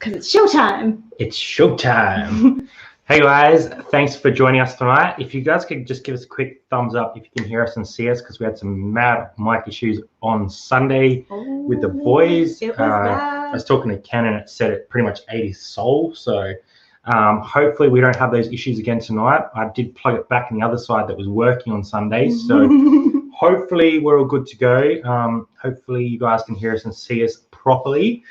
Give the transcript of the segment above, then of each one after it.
Because it's showtime. It's showtime. Hey guys, thanks for joining us tonight. If you guys could just give us a quick thumbs up if you can hear us and see us, because we had some mad mic issues on Sunday with the boys. It was bad. I was talking to Kain and it said it pretty much ate his soul. So hopefully we don't have those issues again tonight. I did plug it back in the other side that was working on Sunday. So hopefully we're all good to go. Hopefully you guys can hear us and see us properly.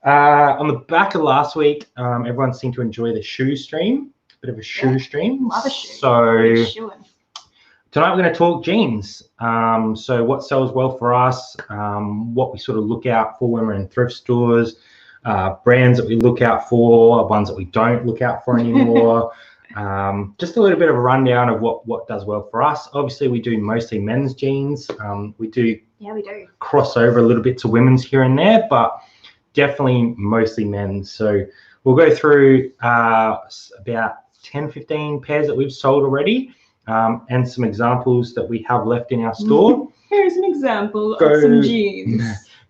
On the back of last week, everyone seemed to enjoy the shoe stream, bit of a shoe stream. Love a shoe. So tonight we're going to talk jeans. So what sells well for us, what we sort of look out for when we're in thrift stores, brands that we look out for, ones that we don't look out for anymore. Just a little bit of a rundown of what does well for us. Obviously, we do mostly men's jeans. We do cross over a little bit to women's here and there, but definitely mostly men's. So we'll go through about 10-15 pairs that we've sold already, and some examples that we have left in our store. Here's an example of some jeans.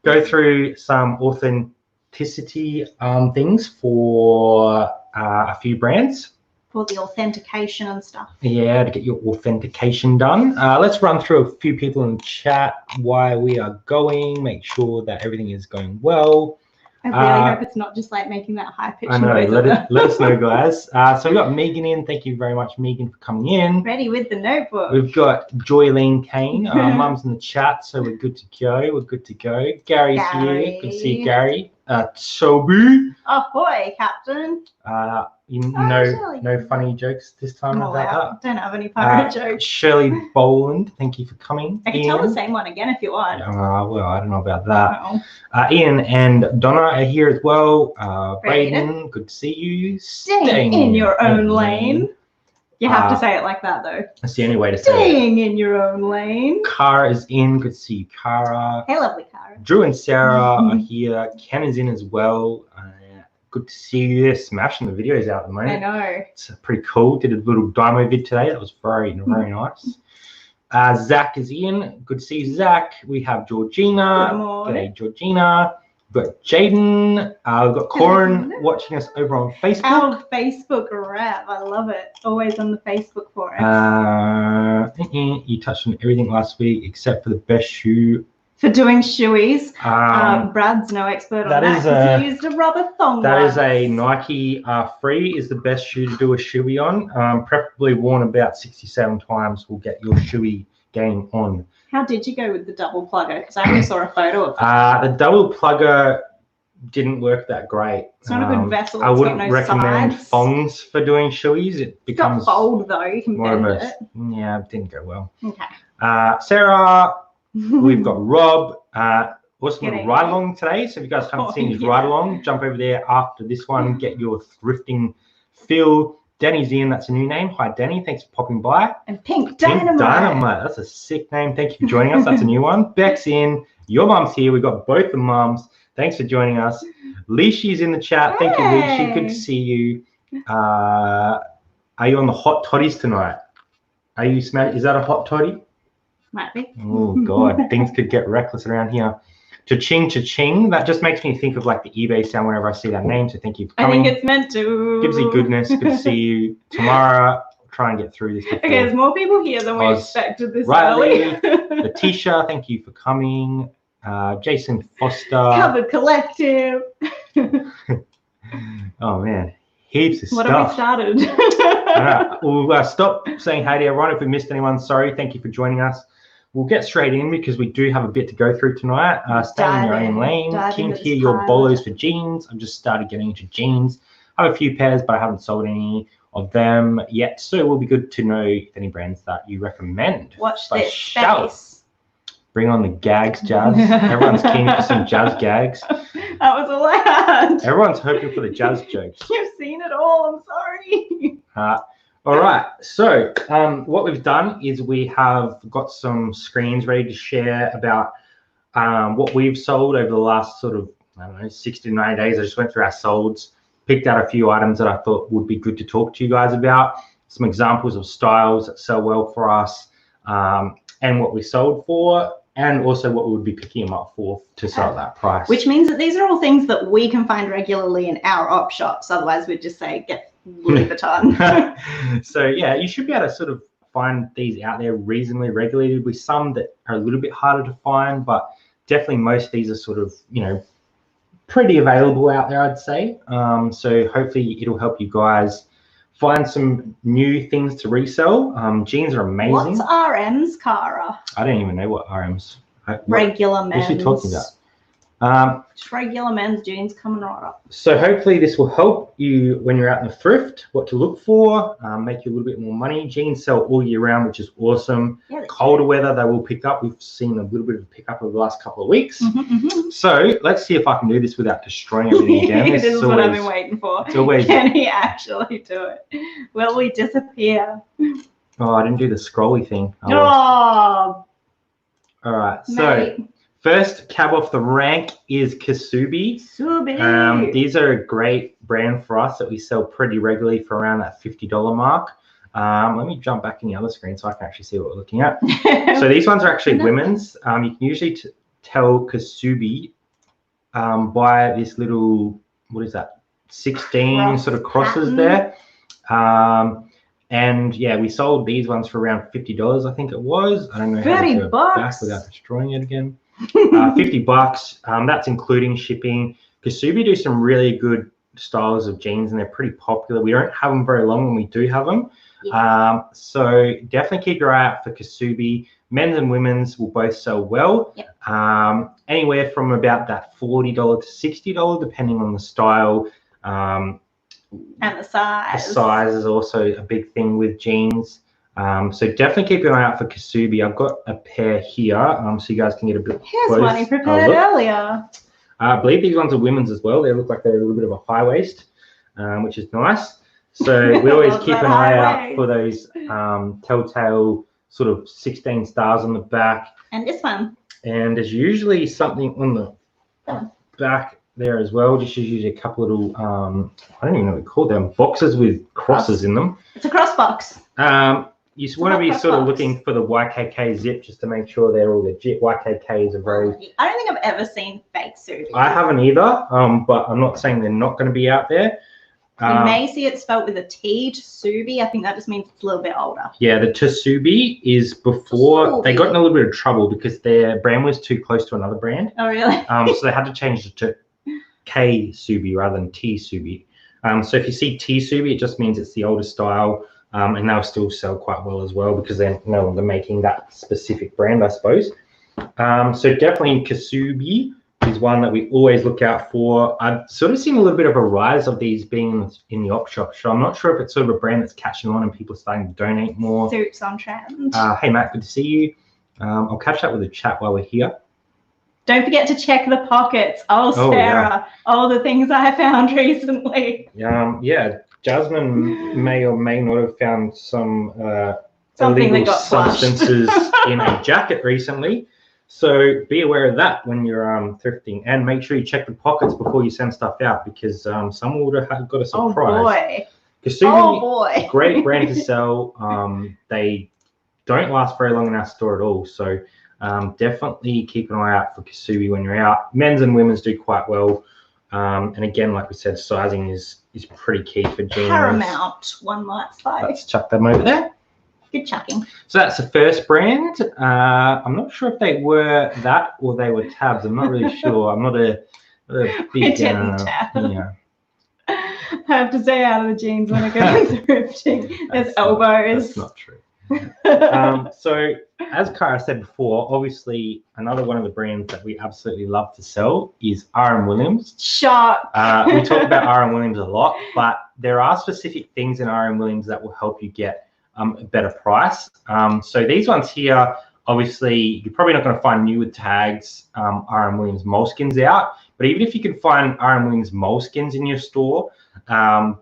Go through some authenticity things for a few brands. For the authentication and stuff. Yeah, to get your authentication done. Let's run through a few people in the chat, why we are going, make sure that everything is going well. I really hope it's not just like making that high-pitched noise. Let us know, guys. So we've got Megan in. Thank you very much, Megan, for coming in. Ready with the notebook. We've got Joylene Kain. Mum's in the chat, so we're good to go. We're good to go. Gary's here. Good to see you, Gary. Toby. Ahoy, Captain. No funny jokes this time about that. Don't have any pirate jokes. Shirley Boland, thank you for coming. I can tell the same one again if you want. Well, I don't know about that. Ian and Donna are here as well. Braden, good to see you. Staying in your own lane. You have to say it like that, though. That's the only way to say it. Staying in your own lane. Kara is in. Good to see you, Kara. Hey, lovely Kara. Drew and Sarah are here. Ken is in as well. Good to see you. They're smashing the videos out at the moment. I know. It's pretty cool. Did a little demo vid today. That was very nice. Zach is in. Good to see you, Zach. We have Georgina. G'day, Georgina. We've got Jaden. We've got Corin watching us over on Facebook. Our Facebook rep. I love it. Always on the Facebook for it. You touched on everything last week except for the best shoe. For doing shoeies. Brad's no expert on that. He used a rubber thong. That is a Nike Free is the best shoe to do a shoey on. Preferably worn about 67 times will get your shoey game on. How did you go with the double plugger? Because I only saw a photo of it. The double plugger didn't work that great. It's not a good vessel. I wouldn't recommend thongs for doing shoeies. It becomes fold though. You can bend it. Yeah, it didn't go well. Okay. Sarah. We've got Rob. Also a ride along today. So if you guys haven't seen his ride along, jump over there after this one. Get your thrifting feel. Danny's in. That's a new name. Hi, Danny. Thanks for popping by. And Pink Dynamite. That's a sick name. Thank you for joining us. That's a new one. Beck's in. Your mum's here. We've got both the mums. Thanks for joining us. Leishy's in the chat. Thank you, Leishy. Good to see you. Are you on the hot toddies tonight? Are you smelling? Is that a hot toddy? Might be. Oh God, things could get reckless around here. Cha-ching, cha-ching. That just makes me think of like the eBay sound whenever I see that name. So thank you for coming. I think it's meant to. Gives you goodness. Good to see you. Tomorrow, try and get through this. Okay, there's more people here than we expected this early. Letitia, thank you for coming. Jason Foster. Covered Collective. Oh man, heaps of stuff. What have we started? All right, we'll stop saying hey to everyone. If we missed anyone, sorry. Thank you for joining us. We'll get straight in because we do have a bit to go through tonight. Stay in your own lane. Keen to hear your bolos for jeans. I've just started getting into jeans. I have a few pairs, but I haven't sold any of them yet. So it will be good to know if any brands that you recommend. Watch this space. Bring on the gags, Jazz. Everyone's keen for some Jazz gags. That was allowed. Everyone's hoping for the Jazz jokes. You've seen it all. I'm sorry. All right, so what we've done is we have got some screens ready to share about what we've sold over the last sort of, 60 to 90 days. I just went through our solds, picked out a few items that I thought would be good to talk to you guys about, some examples of styles that sell well for us, and what we sold for. and also what we would be picking them up for to sell at that price. Which means that these are all things that we can find regularly in our op shops. Otherwise, we'd just say, get Louis Vuitton. So yeah, you should be able to sort of find these out there reasonably regularly. There'll be some that are a little bit harder to find, but definitely most of these are sort of, you know, pretty available out there, I'd say. So hopefully it'll help you guys find some new things to resell. Jeans are amazing. What's RMs, Cara? I don't even know what RMs. Regular men's. What's she talking about? Just regular men's jeans coming right up. So hopefully this will help you when you're out in the thrift, what to look for, make you a little bit more money. Jeans sell all year round, which is awesome. Yeah, colder weather, they will pick up. We've seen a little bit of a pickup over the last couple of weeks. So let's see if I can do this without destroying everything again. This is what I've been waiting for. Can he actually do it? Will we disappear? Oh, I didn't do the scrolly thing. Oh. All right, so first cab off the rank is Ksubi. These are a great brand for us that we sell pretty regularly for around that $50 mark. Let me jump back in the other screen so I can actually see what we're looking at. So these ones are actually women's. You can usually tell Ksubi by this little, what is that, 16 sort of crosses there. And yeah, we sold these ones for around $50, I think it was. I don't know how to go back without destroying it again. $50. That's including shipping. Ksubi do some really good styles of jeans, and they're pretty popular. We don't have them very long when we do have them. Yeah. So definitely keep your eye out for Ksubi. Men's and women's will both sell well. Yep. Anywhere from about that $40 to $60, depending on the style. And the size. The size is also a big thing with jeans. So definitely keep an eye out for Ksubi. I've got a pair here, so you guys can get a bit close. Here's one he prepared earlier. I believe these ones are women's as well. They look like they're a little bit of a high waist, which is nice. So we always keep an eye out for those telltale sort of 16 stars on the back. And this one. And there's usually something on the back there as well. Just usually a couple little, I don't even know what we call them, boxes with crosses in them. It's a cross box. You just want to be sort of looking for the YKK zip just to make sure they're all legit. YKKs are very... I don't think I've ever seen fake Ksubi. I haven't either, but I'm not saying they're not going to be out there. You may see it spelled with a T, Ksubi. I think that just means it's a little bit older. Yeah, the Ksubi is before... They got in a little bit of trouble because their brand was too close to another brand. Oh, really? So they had to change it to Ksubi rather than Tsubi. So if you see Tsubi, it just means it's the older style. And they'll still sell quite well as well because they're no longer making that specific brand, I suppose. So definitely Ksubi is one that we always look out for. I've sort of seen a little bit of a rise of these being in the op shop. So I'm not sure if it's sort of a brand that's catching on and people are starting to donate more. Suits on trend. Hey, Matt, good to see you. I'll catch up with the chat while we're here. Don't forget to check the pockets. Oh, Sarah, yeah. All the things I found recently. Yeah. Jasmin may or may not have found some illegal substances in a jacket recently. So be aware of that when you're thrifting, and make sure you check the pockets before you send stuff out because someone would have got a surprise. Oh boy! Ksubi, great brand to sell. They don't last very long in our store at all. So definitely keep an eye out for Ksubi when you're out. Men's and women's do quite well. And again, like we said, sizing is pretty key for jeans. Paramount, one might say. Let's chuck them over there. Good chucking. So that's the first brand. I'm not sure if they were that or they were tabs. I'm not really sure. I'm not a big tab. Yeah. I have to stay out of the jeans when I go thrifting. There's elbows. That's not true. So as Cara said before, obviously another one of the brands that we absolutely love to sell is R.M. Williams. Shock. We talk about R.M. Williams a lot, but there are specific things in R.M. Williams that will help you get a better price. So these ones here, obviously you're probably not going to find new with tags R.M. Williams moleskins out, but even if you can find R.M. Williams moleskins in your store,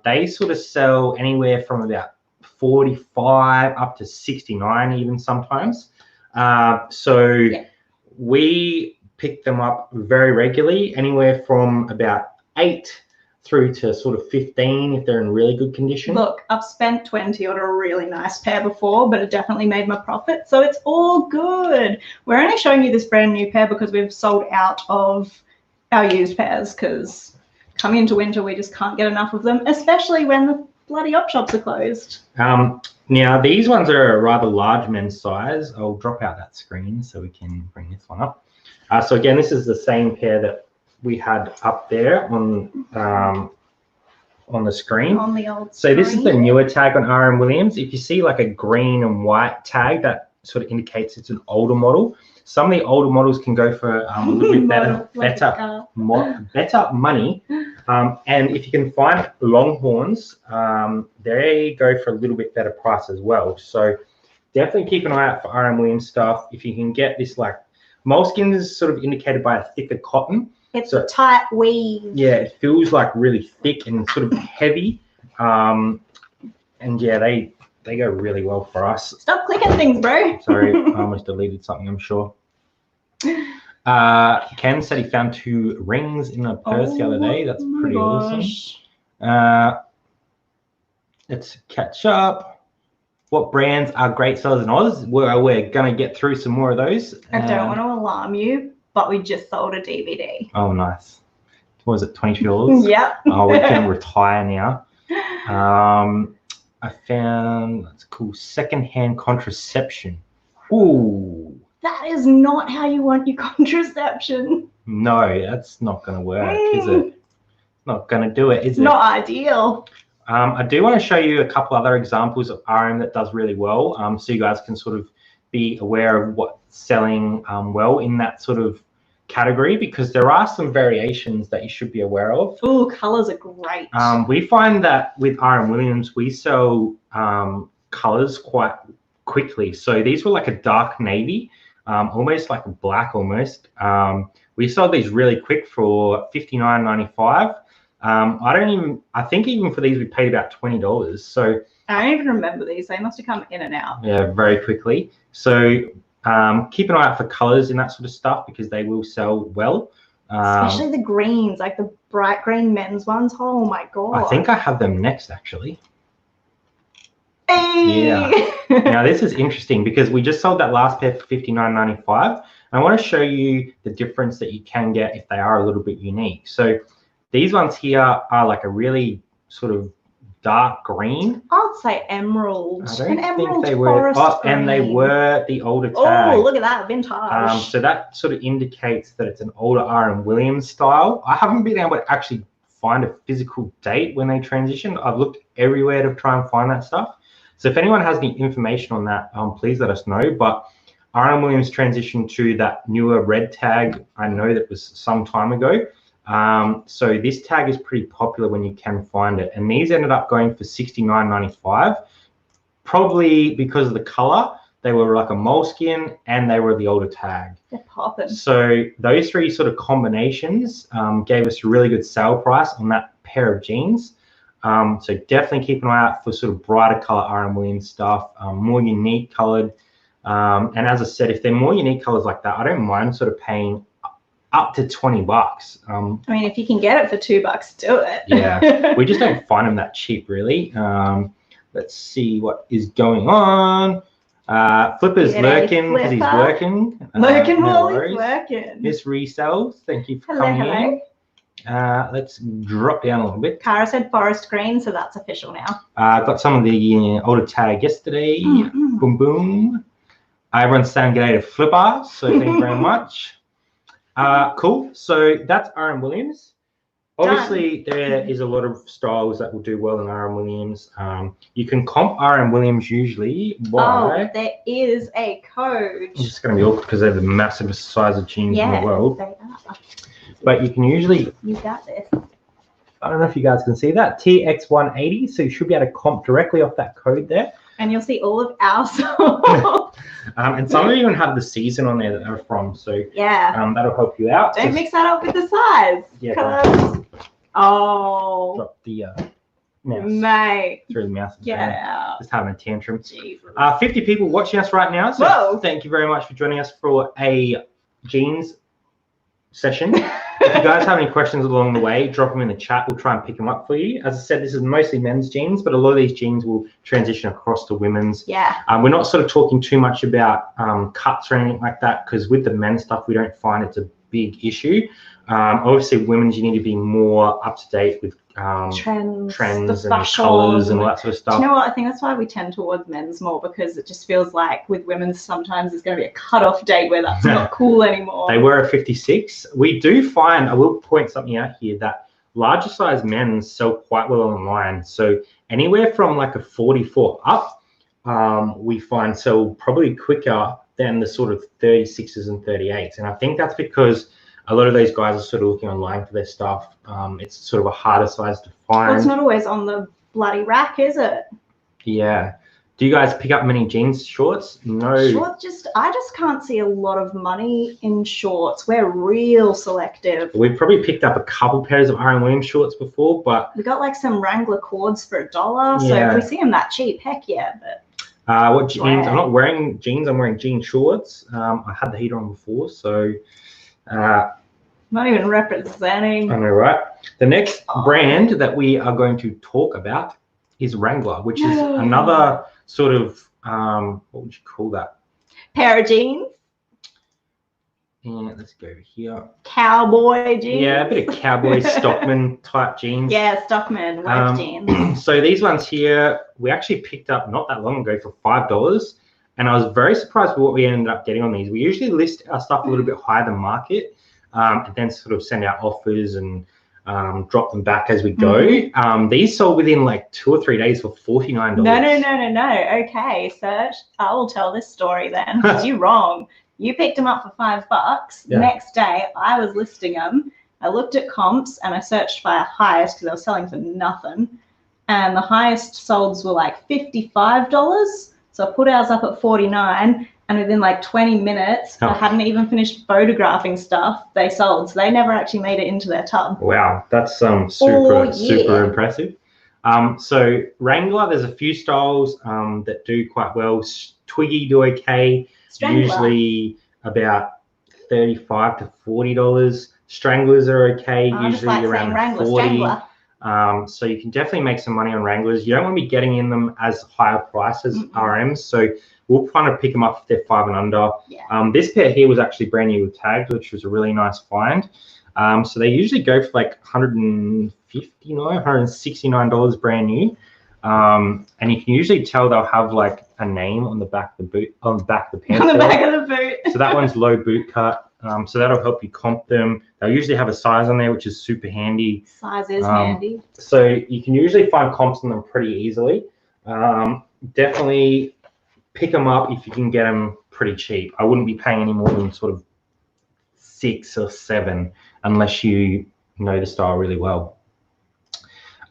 they sort of sell anywhere from about 45 up to 69 even sometimes. We pick them up very regularly, anywhere from about 8 through to sort of 15 if they're in really good condition. Look, I've spent 20 on a really nice pair before, but it definitely made my profit. So it's all good. We're only showing you this brand new pair because we've sold out of our used pairs, because coming into winter, we just can't get enough of them, especially when the bloody op shops are closed. Now, these ones are a rather large men's size. I'll drop out that screen so we can bring this one up. So again, this is the same pair that we had up there on the screen. On the old So screen. This is the newer tag on RM Williams. If you see like a green and white tag, that sort of indicates it's an older model. Some of the older models can go for a little bit better money. And if you can find Longhorns, they go for a little bit better price as well. So definitely keep an eye out for RM Williams stuff. If you can get this, like, moleskin is sort of indicated by a thicker cotton. It's a tight weave. Yeah, it feels like really thick and sort of heavy. And yeah, they go really well for us. Stop clicking things, bro. Sorry, I almost deleted something, I'm sure. Ken said he found 2 rings in a purse the other day. That's pretty awesome. Let's catch up. What brands are great sellers in Oz? We're going to get through some more of those. I don't want to alarm you, but we just sold a DVD. Oh, nice. What was it, $22? Yep. Oh, we can retire now. I found, that's cool, secondhand contraception. Ooh. That is not how you want your contraception. No, that's not going to work, is it? Not going to do it, is it? Not ideal. I do want to show you a couple other examples of RM that does really well, so you guys can sort of be aware of what's selling well in that sort of category, because there are some variations that you should be aware of. Ooh, colors are great. We find that with RM Williams, we sell colors quite quickly. So these were like a dark navy, almost like a black almost. We sold these really quick for $59.95. I think even for these we paid about $20. So I don't even remember these. They must have come in and out. Yeah, very quickly. So keep an eye out for colors and that sort of stuff, because they will sell well. Especially the greens, like the bright green men's ones. Oh my God. I think I have them next, actually. Hey. Yeah. Now this is interesting because we just sold that last pair for $59.95. I want to show you the difference that you can get if they are a little bit unique. So these ones here are like a really sort of dark green. I'd say emerald. I don't think they were. Oh, and they were the older tag. Oh, look at that, vintage. So that sort of indicates that it's an older RM Williams style. I haven't been able to actually find a physical date when they transitioned. I've looked everywhere to try and find that stuff. So if anyone has any information on that, please let us know. But RM Williams transitioned to that newer red tag. I know that was some time ago. So this tag is pretty popular when you can find it. And these ended up going for $69.95, probably because of the color. They were like a moleskin and they were the older tag. They're popping. So those 3 sort of combinations gave us a really good sale price on that pair of jeans. So definitely keep an eye out for sort of brighter color RM Williams stuff, more unique colored. And as I said, if they're more unique colors like that, I don't mind sort of paying up to $20. I mean, if you can get it for $2, do it. Yeah, we just don't find them that cheap, really. Let's see what is going on. Flipper's lurking because he's working. Lurking while he's working. Miss Resell, thank you for coming in. Let's drop down a little bit. Cara said forest green, so that's official now. Got some of the older tag yesterday. Boom, boom. Everyone's saying good day to Flipper, so thank you very much. Cool. So that's RM Williams. Obviously, there is a lot of styles that will do well in RM Williams. You can comp RM Williams usually. Why? Oh, there is a code. It's just going to be awkward because they're the massivest size of jeans in the world. They are. But you can usually... You got this. I don't know if you guys can see that. TX180. So you should be able to comp directly off that code there. And you'll see all of our songs. And some of you even have the season on there that they're from. So yeah, that'll help you out. Don't mix that up with the size. Yeah. Oh. Drop the mouse. Mate. Through the mouse. Yeah. Just having a tantrum. Jesus. 50 people watching us right now. So Whoa. Thank you very much for joining us for a jeans session. If you guys have any questions along the way, drop them in the chat. We'll try and pick them up for you. As I said, this is mostly men's jeans, but a lot of these jeans will transition across to women's. Yeah. We're not sort of talking too much about cuts or anything like that, because with the men's stuff, we don't find it's a big issue. Obviously, women's, you need to be more up to date with trends and colours and all that sort of stuff. Do you know what? I think that's why we tend towards men's more, because it just feels like with women's sometimes there's going to be a cut-off date where that's not cool anymore. They were a 56. We do find, I will point something out here, that larger size men's sell quite well online. So anywhere from like a 44 up, we find sell probably quicker than the sort of 36s and 38s. And I think that's because a lot of these guys are sort of looking online for their stuff. It's sort of a harder size to find. Well, it's not always on the bloody rack, is it? Yeah. Do you guys pick up many jeans shorts? No. I just can't see a lot of money in shorts. We're real selective. We've probably picked up a couple pairs of R.M. Williams shorts before, but we got like some Wrangler cords for $1. So if we see them that cheap, heck yeah. But what jeans? I'm not wearing jeans. I'm wearing jean shorts. I had the heater on before, so. Not even representing. I know, right? The next brand that we are going to talk about is Wrangler, which is another sort of, what would you call that? Pair of jeans. And let's go here. Cowboy jeans. Yeah, a bit of cowboy Stockman type jeans. Yeah, Stockman work jeans. So these ones here, we actually picked up not that long ago for $5. And I was very surprised with what we ended up getting on these. We usually list our stuff a little bit higher than market, and then sort of send out offers and drop them back as we go. These sold within like 2 or 3 days for $49. No. Okay, Serge, I will tell this story then, because you're wrong. You picked them up for $5. Yeah. Next day, I was listing them. I looked at comps and I searched by highest because I was selling for nothing. And the highest solds were like $55. So I put ours up at 49, and within like 20 minutes, I hadn't even finished photographing stuff, they sold. So they never actually made it into their tub. Wow, that's super impressive. So Wrangler, there's a few styles that do quite well. Twiggy do okay, Strangler. Usually about $35 to $40. Stranglers are okay, usually around Wrangler, 40. Strangler. So you can definitely make some money on Wranglers. You don't want to be getting in them as higher price as RMs. So we'll kind of pick them up if they're 5 and under. Yeah. This pair here was actually brand new with tags, which was a really nice find. So they usually go for like $159, $169 brand new. And you can usually tell they'll have like a name on the back of the boot, on the back of the pants. On the back of the boot. So that one's low boot cut. So that'll help you comp them. They'll usually have a size on there, which is super handy. Size is handy. So you can usually find comps on them pretty easily. Definitely pick them up if you can get them pretty cheap. I wouldn't be paying any more than sort of 6 or 7 unless you know the style really well.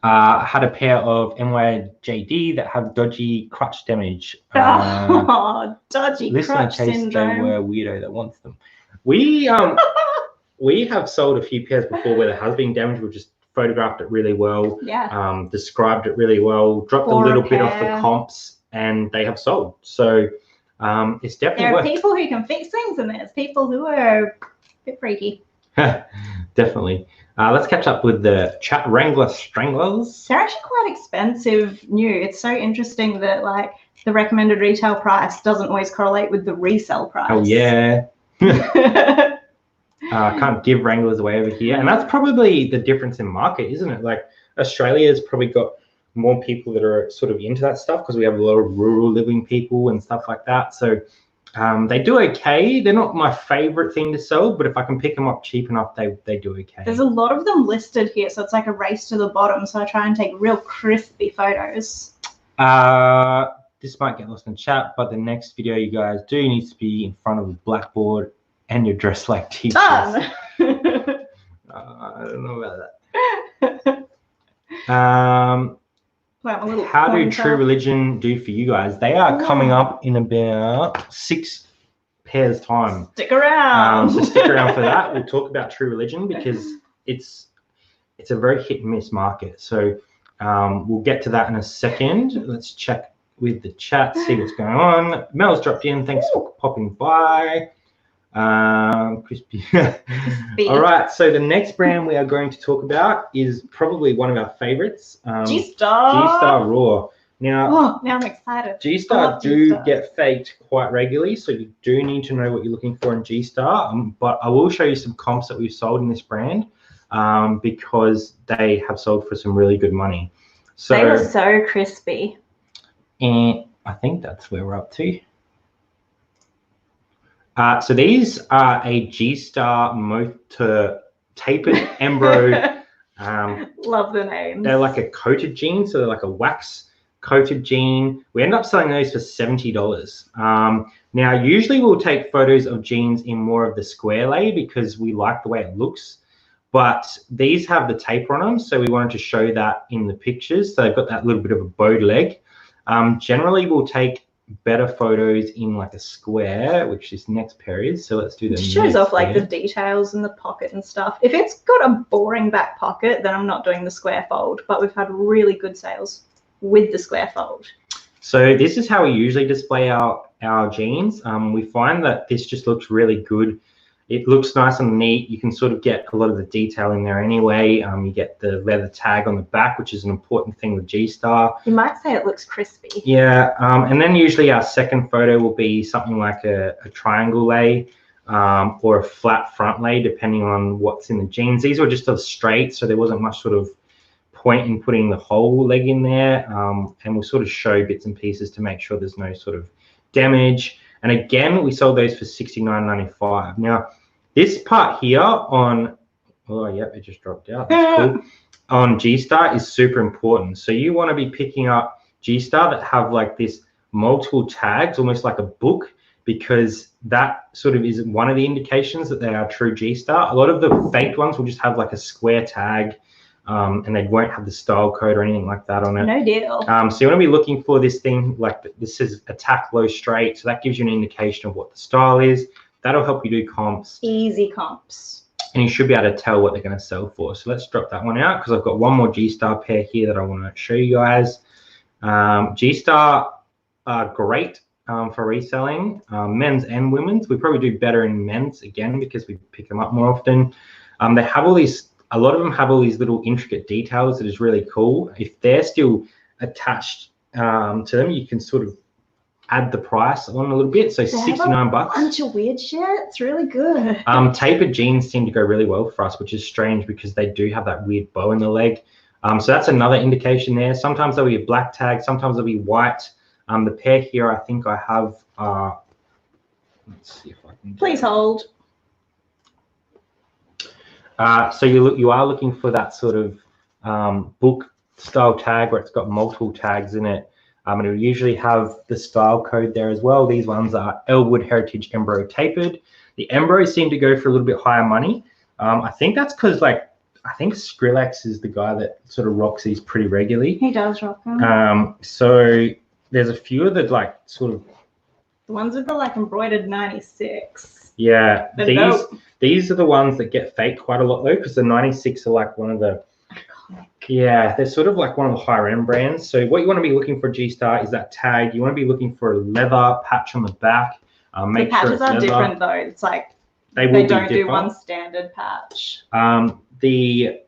I had a pair of NYDJ that have dodgy crutch damage. Dodgy crutch syndrome. They were a weirdo that wants them. We have sold a few pairs before where there has been damage. We've just photographed it really well, described it really well, dropped a little bit off the comps, and they have sold. So it's definitely there are people who can fix things, and there's people who are a bit freaky. Definitely. Let's catch up with the Wrangler Stranglers. They're actually quite expensive new. It's so interesting that like the recommended retail price doesn't always correlate with the resale price. Oh yeah. Can't give Wranglers away over here, and that's probably the difference in market, isn't it? Like Australia's probably got more people that are sort of into that stuff because we have a lot of rural living people and stuff like that. So they do okay. They're not my favorite thing to sell, but if I can pick them up cheap enough, they do okay. There's a lot of them listed here, so it's like a race to the bottom. So I try and take real crispy photos. This might get lost in chat, but the next video you guys do needs to be in front of a blackboard and you're dressed like teachers. I don't know about that. How do True Religion do for you guys? They are coming up in about 6 pairs time. Stick around. So stick around for that. We'll talk about True Religion because it's a very hit and miss market. So we'll get to that in a second. Let's check with the chat, see what's going on. Mel's dropped in. Thanks for popping by. Crispy. All right, so the next brand we are going to talk about is probably one of our favorites. G-Star. G-Star Raw. Now I'm excited. G-Star do get faked quite regularly, so you do need to know what you're looking for in G-Star. But I will show you some comps that we've sold in this brand because they have sold for some really good money. So they were so crispy. And I think that's where we're up to. So these are a G-Star motor tapered embro. Love the names. They're like a coated jean, so they're like a wax coated jean. We end up selling those for $70. Now, usually we'll take photos of jeans in more of the square lay because we like the way it looks. But these have the taper on them, so we wanted to show that in the pictures. So they've got that little bit of a bowed leg. Generally, we'll take better photos in like a square, which this next pair is. So let's do the next. It shows off like the details in the pocket and stuff. If it's got a boring back pocket, then I'm not doing the square fold, but we've had really good sales with the square fold. So this is how we usually display our jeans. We find that this just looks really good. It looks nice and neat. You can sort of get a lot of the detail in there anyway. You get the leather tag on the back, which is an important thing with G-Star. You might say it looks crispy. Yeah, and then usually our second photo will be something like a triangle lay or a flat front lay, depending on what's in the jeans. These were just a straight, so there wasn't much sort of point in putting the whole leg in there. And we'll sort of show bits and pieces to make sure there's no sort of damage. And again, we sold those for $69.95. Now, this part here on, oh yeah, it just dropped out. That's cool. On G-Star is super important. So you want to be picking up G-Star that have like this multiple tags, almost like a book, because that sort of is one of the indications that they are true G-Star. A lot of the faked ones will just have like a square tag, and they won't have the style code or anything like that on it. No deal. So you want to be looking for this thing, like this is attack low straight. So that gives you an indication of what the style is. That'll help you do comps. Easy comps. And you should be able to tell what they're going to sell for. So let's drop that one out because I've got one more G-Star pair here that I want to show you guys. G-Star are great for reselling, men's and women's. We probably do better in men's again because we pick them up more often. They have all these, a lot of them have all these little intricate details that is really cool. If they're still attached to them, you can sort of add the price on a little bit. So $69. A bunch of weird shit. It's really good. Tapered jeans seem to go really well for us, which is strange because they do have that weird bow in the leg. So that's another indication there. Sometimes there'll be a black tag, sometimes there'll be white. The pair here I think I have, let's see if I can. Please hold. So you are looking for that sort of book style tag where it's got multiple tags in it. And it'll usually have the style code there as well. These ones are Elwood Heritage Embro Tapered. The Embros seem to go for a little bit higher money. I think that's because I think Skrillex is the guy that sort of rocks these pretty regularly. He does rock them. So there's a few of the the ones with the like embroidered 96. Yeah, these are the ones that get faked quite a lot though, because the 96 are like one of the yeah, they're sort of like one of the higher end brands. So what you want to be looking for G-Star is that tag. You want to be looking for a leather patch on the back. Make the patches sure are leather. Different though. It's like they don't do one standard patch. The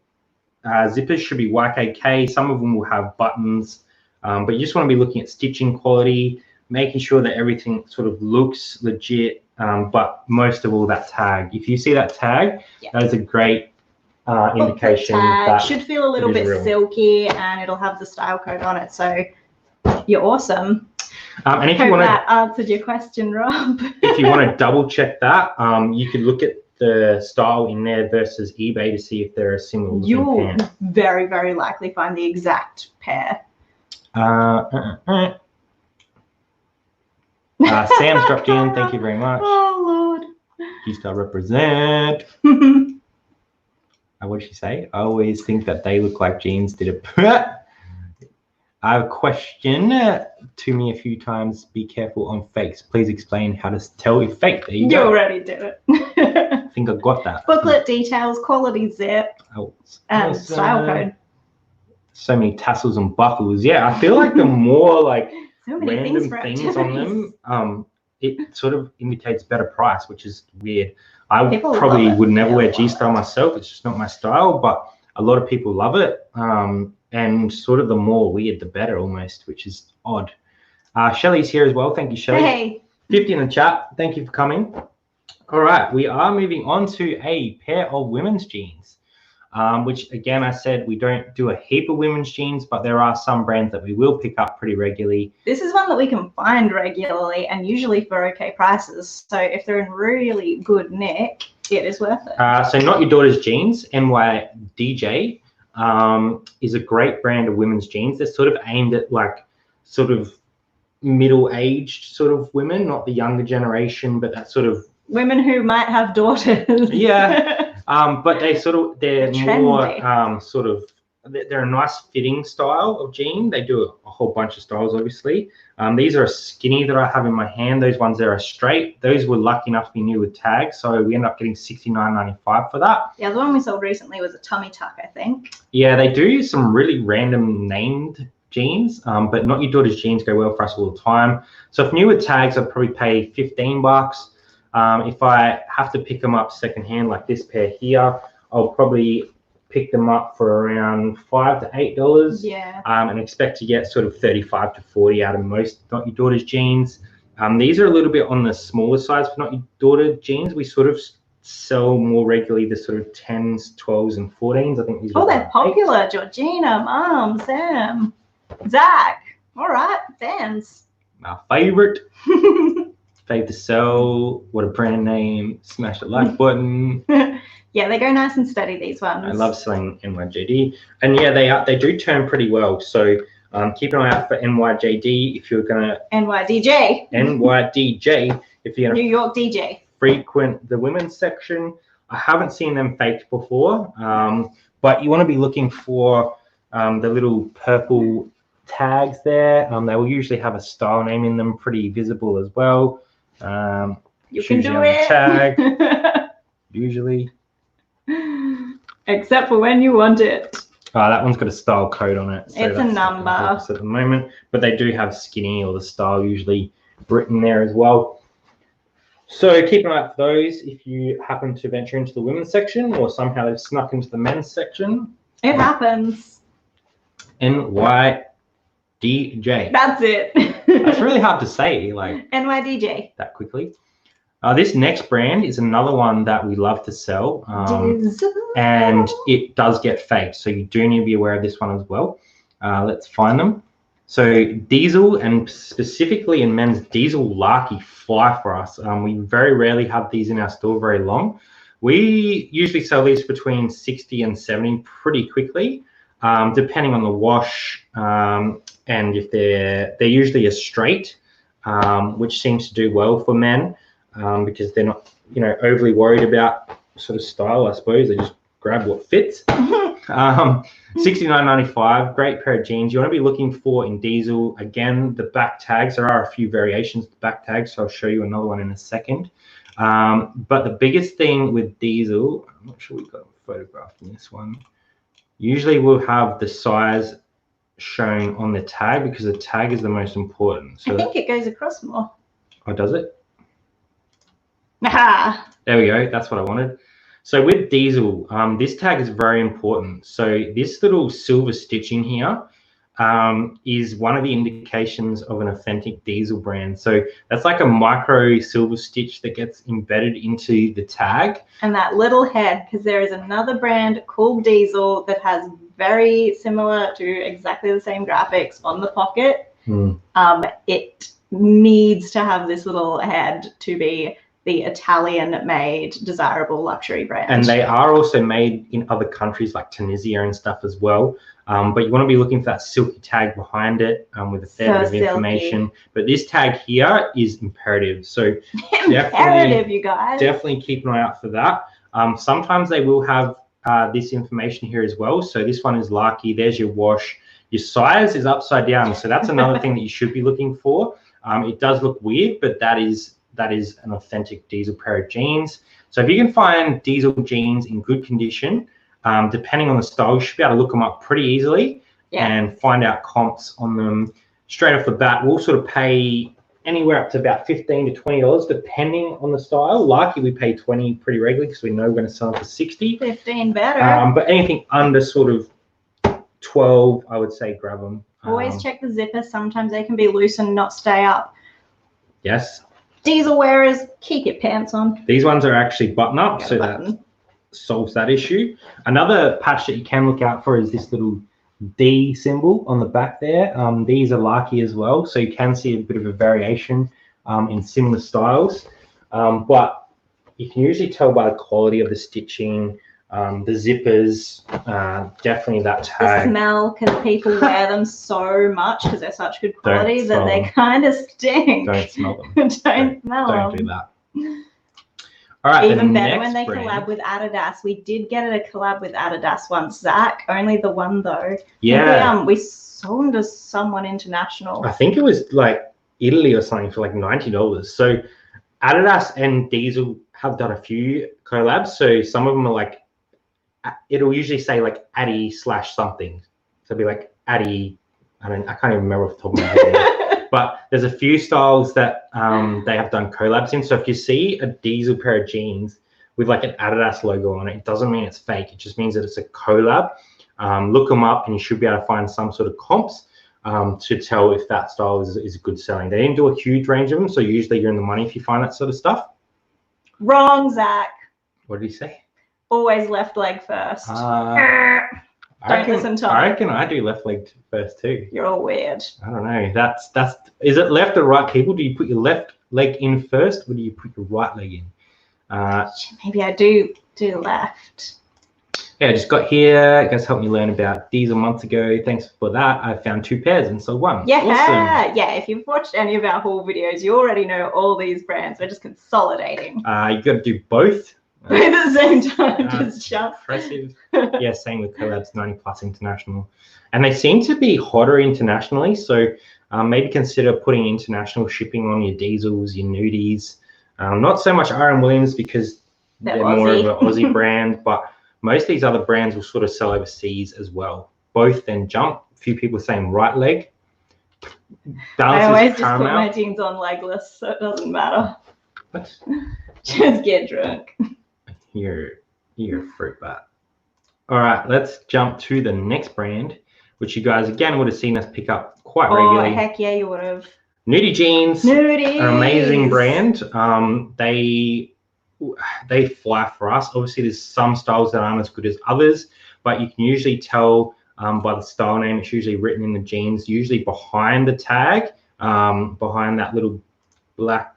zippers should be YKK. Some of them will have buttons, but you just want to be looking at stitching quality, making sure that everything sort of looks legit. But most of all, that tag. If you see that tag, that is a great indication. That should feel a little bit silky, and it'll have the style code on it. So you're awesome. And if I you want that answered your question, Rob. If you want to double check that, you can look at the style in there versus eBay to see if there are similar. You'll very, very likely find the exact pair. Sam's dropped in. Thank you very much. Oh, Lord. G-Star represent. What did she say? I always think that they look like jeans did it. I have a question to me a few times. Be careful on fakes. Please explain how to tell if fake. There you go. You already did it. I think I got that. Booklet details, quality zip, and style code. So many tassels and buckles. Yeah, I feel like the more like so many random things on them, it sort of indicates better price, which is weird. I People probably love it. would never They wear love G-style myself. It's just not my style, but a lot of people love it. And sort of the more weird, the better almost, which is odd. Shelley's here as well. Thank you, Shelley. Hey. 50 in the chat. Thank you for coming. All right, we are moving on to a pair of women's jeans, which again, I said we don't do a heap of women's jeans, but there are some brands that we will pick up pretty regularly. This is one that we can find regularly and usually for okay prices. So if they're in really good nick, it is worth it. So Not Your Daughter's Jeans, NYDJ, is a great brand of women's jeans. They're sort of aimed at like sort of middle-aged sort of women, not the younger generation, but that sort of women who might have daughters. Yeah, but they're more sort of, they're a nice fitting style of jean. They do a whole bunch of styles, obviously. These are a skinny that I have in my hand. Those ones there are straight. Those were lucky enough to be new with tags, so we end up getting $69.95 for that. Yeah, the one we sold recently was a tummy tuck, I think. Yeah, they do some really random named jeans, but Not Your Daughter's jeans go well for us all the time. So if new with tags, I'd probably pay $15. If I have to pick them up secondhand, like this pair here, I'll probably pick them up for around $5 to $8. Yeah. And expect to get sort of 35 to 40 out of most Not Your Daughter's jeans. These are a little bit on the smaller size for Not Your Daughter jeans. We sort of sell more regularly the sort of 10s, 12s, and 14s. I think these. Oh, they're popular. Georgina, Mom, Sam, Zach. All right, fans. My favorite. Fave to sell. What a brand name. Smash the like button. Yeah, they go nice and steady, these ones. I love selling NYJD. And yeah, they do turn pretty well. So keep an eye out for NYJD if you're going to... NYDJ. NYDJ if you're going to... New York DJ. Frequent the women's section. I haven't seen them faked before, but you want to be looking for the little purple tags there. They will usually have a style name in them, pretty visible as well. You can do it. Tag, usually. Except for when you want it. That one's got a style code on it. So it's a number. At the moment, but they do have skinny or the style usually written there as well. So keep an eye out for those if you happen to venture into the women's section or somehow they've snuck into the men's section. It happens. NYDJ. That's it. That's really hard to say, like NYDJ. that quickly. This next brand is another one that we love to sell, and it does get faked, so you do need to be aware of this one as well. Let's find them. So Diesel, and specifically in men's, Diesel Larky fly for us. We very rarely have these in our store very long. We usually sell these between 60 and 70 pretty quickly, depending on the wash, and if they're usually a straight, which seems to do well for men. Because they're not, overly worried about sort of style, I suppose. They just grab what fits. $69.95, great pair of jeans. You want to be looking for in Diesel, again, the back tags. There are a few variations of the back tags, so I'll show you another one in a second. But the biggest thing with Diesel, I'm not sure we've got a photograph in this one. Usually we'll have the size shown on the tag because the tag is the most important. So I think it goes across more. Oh, does it? Aha. There we go. That's what I wanted. So with Diesel, this tag is very important. So this little silver stitching here is one of the indications of an authentic Diesel brand. So that's like a micro silver stitch that gets embedded into the tag. And that little head, because there is another brand called Diesel that has very similar to exactly the same graphics on the pocket. It needs to have this little head to be the Italian-made desirable luxury brand. And they are also made in other countries like Tunisia and stuff as well. But you want to be looking for that silky tag behind it with a fair bit of information. But this tag here is imperative. So imperative, you guys. Definitely keep an eye out for that. Sometimes they will have this information here as well. So this one is Larky. There's your wash. Your size is upside down. So that's another thing that you should be looking for. It does look weird, but that is an authentic Diesel pair of jeans. So if you can find Diesel jeans in good condition, depending on the style, you should be able to look them up pretty easily and find out comps on them straight off the bat. We'll sort of pay anywhere up to about $15 to $20, depending on the style. Lucky we pay 20 pretty regularly because we know we're going to sell them for 60. 15 better. But anything under sort of 12, I would say grab them. Always check the zippers. Sometimes they can be loose and not stay up. Yes. Diesel wearers, keep your pants on. These ones are actually button up, so that solves that issue. Another patch that you can look out for is this little D symbol on the back there. These are lucky as well, so you can see a bit of a variation in similar styles. But you can usually tell by the quality of the stitching, the zippers, definitely that tag. The smell, because people wear them so much because they're such good quality that they kind of stink. Don't smell them. Don't smell them. Don't do that. All right. Even better when they collab with Adidas. We did get a collab with Adidas once, Zach. Only the one though. Yeah. We sold them to someone international. I think it was like Italy or something for like $90. So Adidas and Diesel have done a few collabs. So some of them are like, it'll usually say like Addy / something. So it'll be like Addy. I can't even remember off the top of my head. But there's a few styles that they have done collabs in. So if you see a Diesel pair of jeans with like an Adidas logo on it, it doesn't mean it's fake. It just means that it's a collab. Look them up and you should be able to find some sort of comps to tell if that style is good selling. They didn't do a huge range of them, so usually you're in the money if you find that sort of stuff. Wrong, Zach. What did he say? Always left leg first. Don't listen to him. I reckon I do left leg first too. You're all weird. I don't know. That's is it left or right, people? Do you put your left leg in first or do you put your right leg in? Maybe I do left. Yeah, I just got here. You guys helped me learn about these a month ago. Thanks for that. I found 2 pairs and sold 1. Yeah, awesome. Yeah. If you've watched any of our haul videos, you already know all these brands. We're just consolidating. You got to do both. At the same time, just impressive. Yeah, same with collabs, 90+ international, and they seem to be hotter internationally. So maybe consider putting international shipping on your Diesels, your Nudies. Not so much R.M. Williams because they're more of an Aussie brand, but most of these other brands will sort of sell overseas as well. Both then jump. A few people saying right leg. I always just put my jeans on legless, so it doesn't matter. What? Just get drunk. You're a fruit bat. All right, let's jump to the next brand, which you guys again would have seen us pick up quite regularly. Oh heck yeah, you would have. Nudie Jeans. Nudies. An amazing brand. They fly for us. Obviously, there's some styles that aren't as good as others, but you can usually tell by the style name. It's usually written in the jeans, usually behind the tag, behind that little black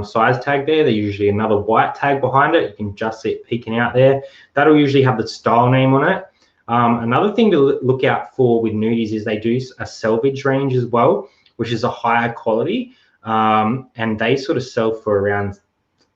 size tag there. There's usually another white tag behind it. You can just see it peeking out there. That'll usually have the style name on it. Another thing to look out for with Nudies is they do a selvage range as well, which is a higher quality, and they sort of sell for around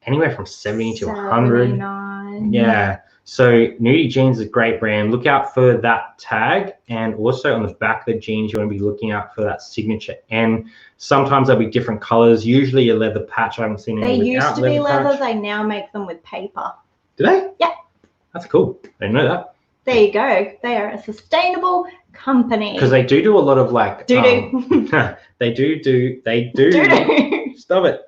anywhere from 70 to 100. 79. Yeah. So Nudie Jeans is a great brand. Look out for that tag, and also on the back of the jeans, you want to be looking out for that signature N. Sometimes there'll be different colors. Usually a leather patch. I haven't seen any. They used to be leather. They now make them with paper. Do they? Yeah. That's cool. I didn't know that. There you go. They are a sustainable company. Because they do a lot of like. They do. Stop it.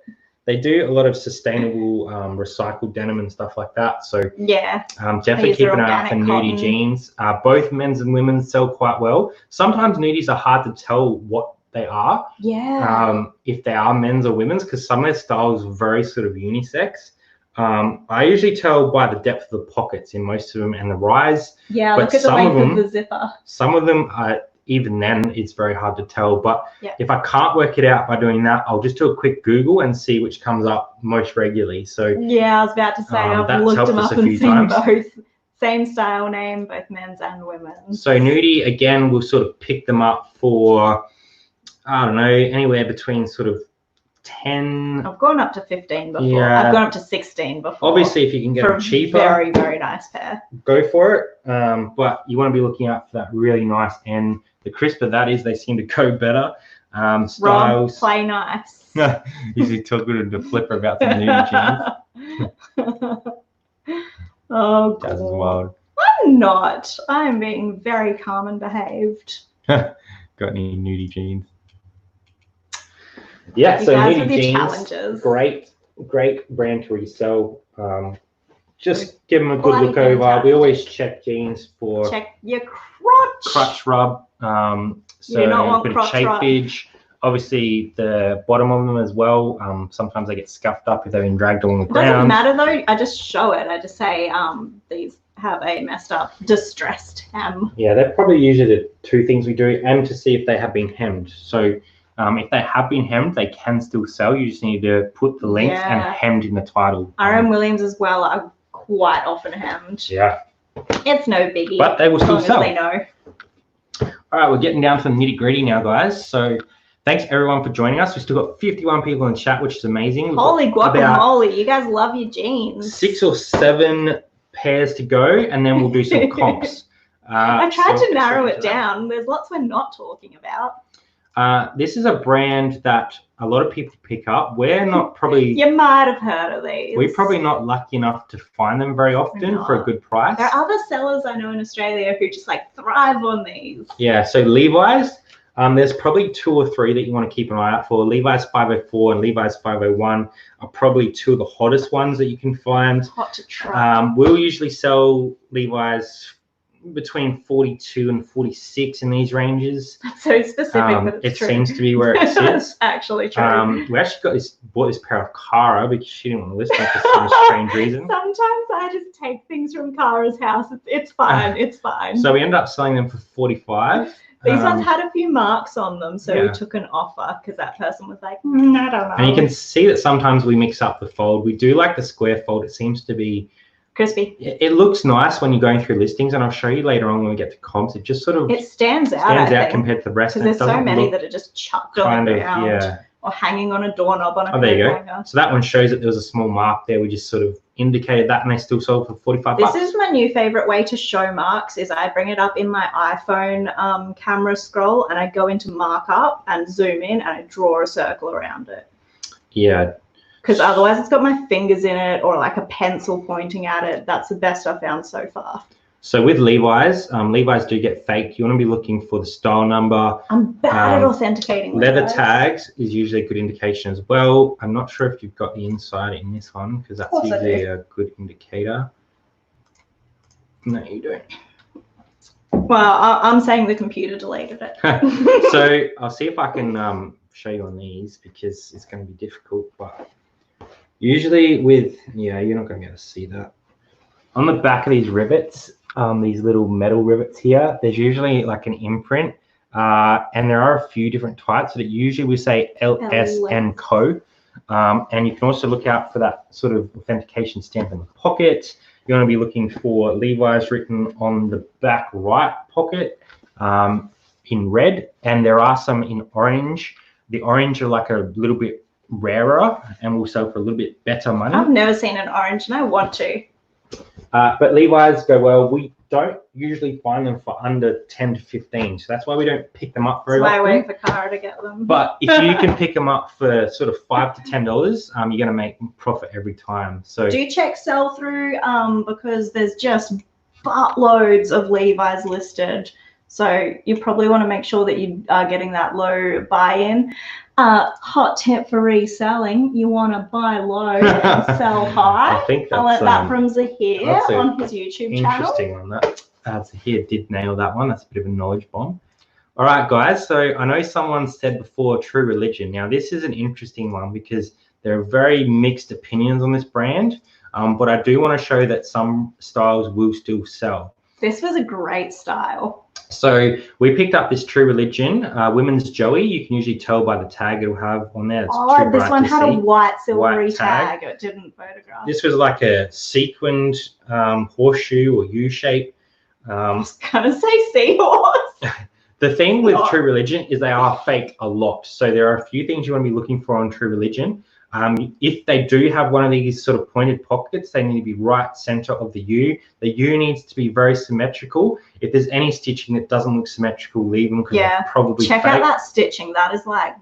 They do a lot of sustainable recycled denim and stuff like that. So yeah, definitely keep an eye out for Nudie Jeans. Both men's and women's sell quite well. Sometimes Nudies are hard to tell what they are. Yeah. If they are men's or women's, because some of their styles are very sort of unisex. I usually tell by the depth of the pockets in most of them and the rise. Yeah, look at the length of the zipper. Some of them are. Even then, it's very hard to tell. But if I can't work it out by doing that, I'll just do a quick Google and see which comes up most regularly. So yeah, I was about to say I've looked them up and seen both. Same style name, both men's and women's. So Nudie, again, we'll sort of pick them up for, I don't know, anywhere between sort of 10. I've gone up to 15 before. Yeah. I've gone up to 16 before. Obviously, if you can get them cheaper, very, very nice pair. Go for it. But you want to be looking out for that really nice N. The crisper that is, they seem to go better. Styles. Rob, play nice. Usually talking to the flipper about some Nudie jeans. Oh, Jazz is wild. I'm not. I'm being very calm and behaved. Got any Nudie jeans? Yeah, You so guys Nudie with your Jeans, challenges. great brand to resell. Just give them a good Bloody look over. fantastic. We always check jeans for Check your crotch rub. You do not want a bit of crotch rub. chafage. Obviously, the bottom of them as well. Sometimes they get scuffed up if they've been dragged along the It doesn't ground. matter though. I just show it. I just say these have a messed up, distressed hem. Yeah, they're probably usually the two things we do, and to see if they have been hemmed. So if they have been hemmed, they can still sell. You just need to put the length and hemmed in the title. RM Williams as well are quite often hemmed. Yeah. It's no biggie. But they will still sell. As they know. All right, we're getting down to the nitty gritty now, guys. So thanks everyone for joining us. We've still got 51 people in chat, which is amazing. We've Holy guacamole, you guys love your jeans. 6 or 7 pairs to go, and then we'll do some comps. I tried to narrow it down. There's lots we're not talking about. This is a brand that a lot of people pick up. We're not probably... You might have heard of these. We're probably not lucky enough to find them very often for a good price. There are other sellers I know in Australia who just like thrive on these. Yeah, so Levi's, there's probably 2 or 3 that you want to keep an eye out for. Levi's 504 and Levi's 501 are probably 2 of the hottest ones that you can find. Hot to try. We'll usually sell Levi's between 42 and 46 in these ranges. That's so specific that it's true. It seems to be where it sits. That's actually true. We actually bought this pair of Cara because she didn't want to listen for some strange reason. Sometimes I just take things from Cara's house. It's fine. It's fine. So we ended up selling them for 45. These ones had a few marks on them, so we took an offer because that person was like, I don't know. And you can see that sometimes we mix up the fold. We do like the square fold. It seems to be crispy. It looks nice when you're going through listings, and I'll show you later on when we get to comps. It just sort of stands out compared to the rest. Because there's so many that are just chucked on the ground, yeah, or hanging on a doorknob on a there you go. hanger. So that one shows that there was a small mark there. We just sort of indicated that, and they still sold for 45 bucks. This is my new favorite way to show marks. Is I bring it up in my iPhone camera scroll, and I go into markup and zoom in, and I draw a circle around it. Yeah. Because otherwise it's got my fingers in it or like a pencil pointing at it. That's the best I've found so far. So with Levi's, Levi's do get faked. You want to be looking for the style number. I'm bad at authenticating. Leather tags is usually a good indication as well. I'm not sure if you've got the inside in this one because that's usually a good indicator. No, you don't. Well, I'm saying the computer deleted it. So I'll see if I can show you on these because it's going to be difficult, but usually with, you're not going to be able to see that. On the back of these rivets, these little metal rivets here, there's usually like an imprint, and there are a few different types. So that usually we say LS and Co. And you can also look out for that sort of authentication stamp in the pocket. You want to be looking for Levi's written on the back right pocket in red, and there are some in orange. The orange are like a little bit rarer and will sell for a little bit better money. I've never seen an orange and I want to. But Levi's go well. We don't usually find them for under 10 to 15. So that's why we don't pick them up very often. That's why I wait for Cara to get them. But if you can pick them up for sort of $5 to $10, you're going to make profit every time. So do check sell through because there's just buttloads of Levi's listed. So you probably want to make sure that you are getting that low buy-in. Hot tip for reselling, you want to buy low and sell high. I think that's, I learned that from Zahir on his YouTube channel. Interesting one. That Zahir did nail that one. That's a bit of a knowledge bomb. All right, guys. So I know someone said before True Religion. Now, this is an interesting one because there are very mixed opinions on this brand, but I do want to show that some styles will still sell. This was a great style. So we picked up this True Religion women's Joey. You can usually tell by the tag it'll have on there. It's this one had a white silvery tag. It didn't photograph. This was like a sequined horseshoe or U-shape. I was gonna say seahorse. The thing with True Religion is they are fake a lot. So there are a few things you want to be looking for on True Religion. If they do have one of these sort of pointed pockets, they need to be right center of the U. The U needs to be very symmetrical. If there's any stitching that doesn't look symmetrical, leave them because they're probably check fake. out that stitching. That is like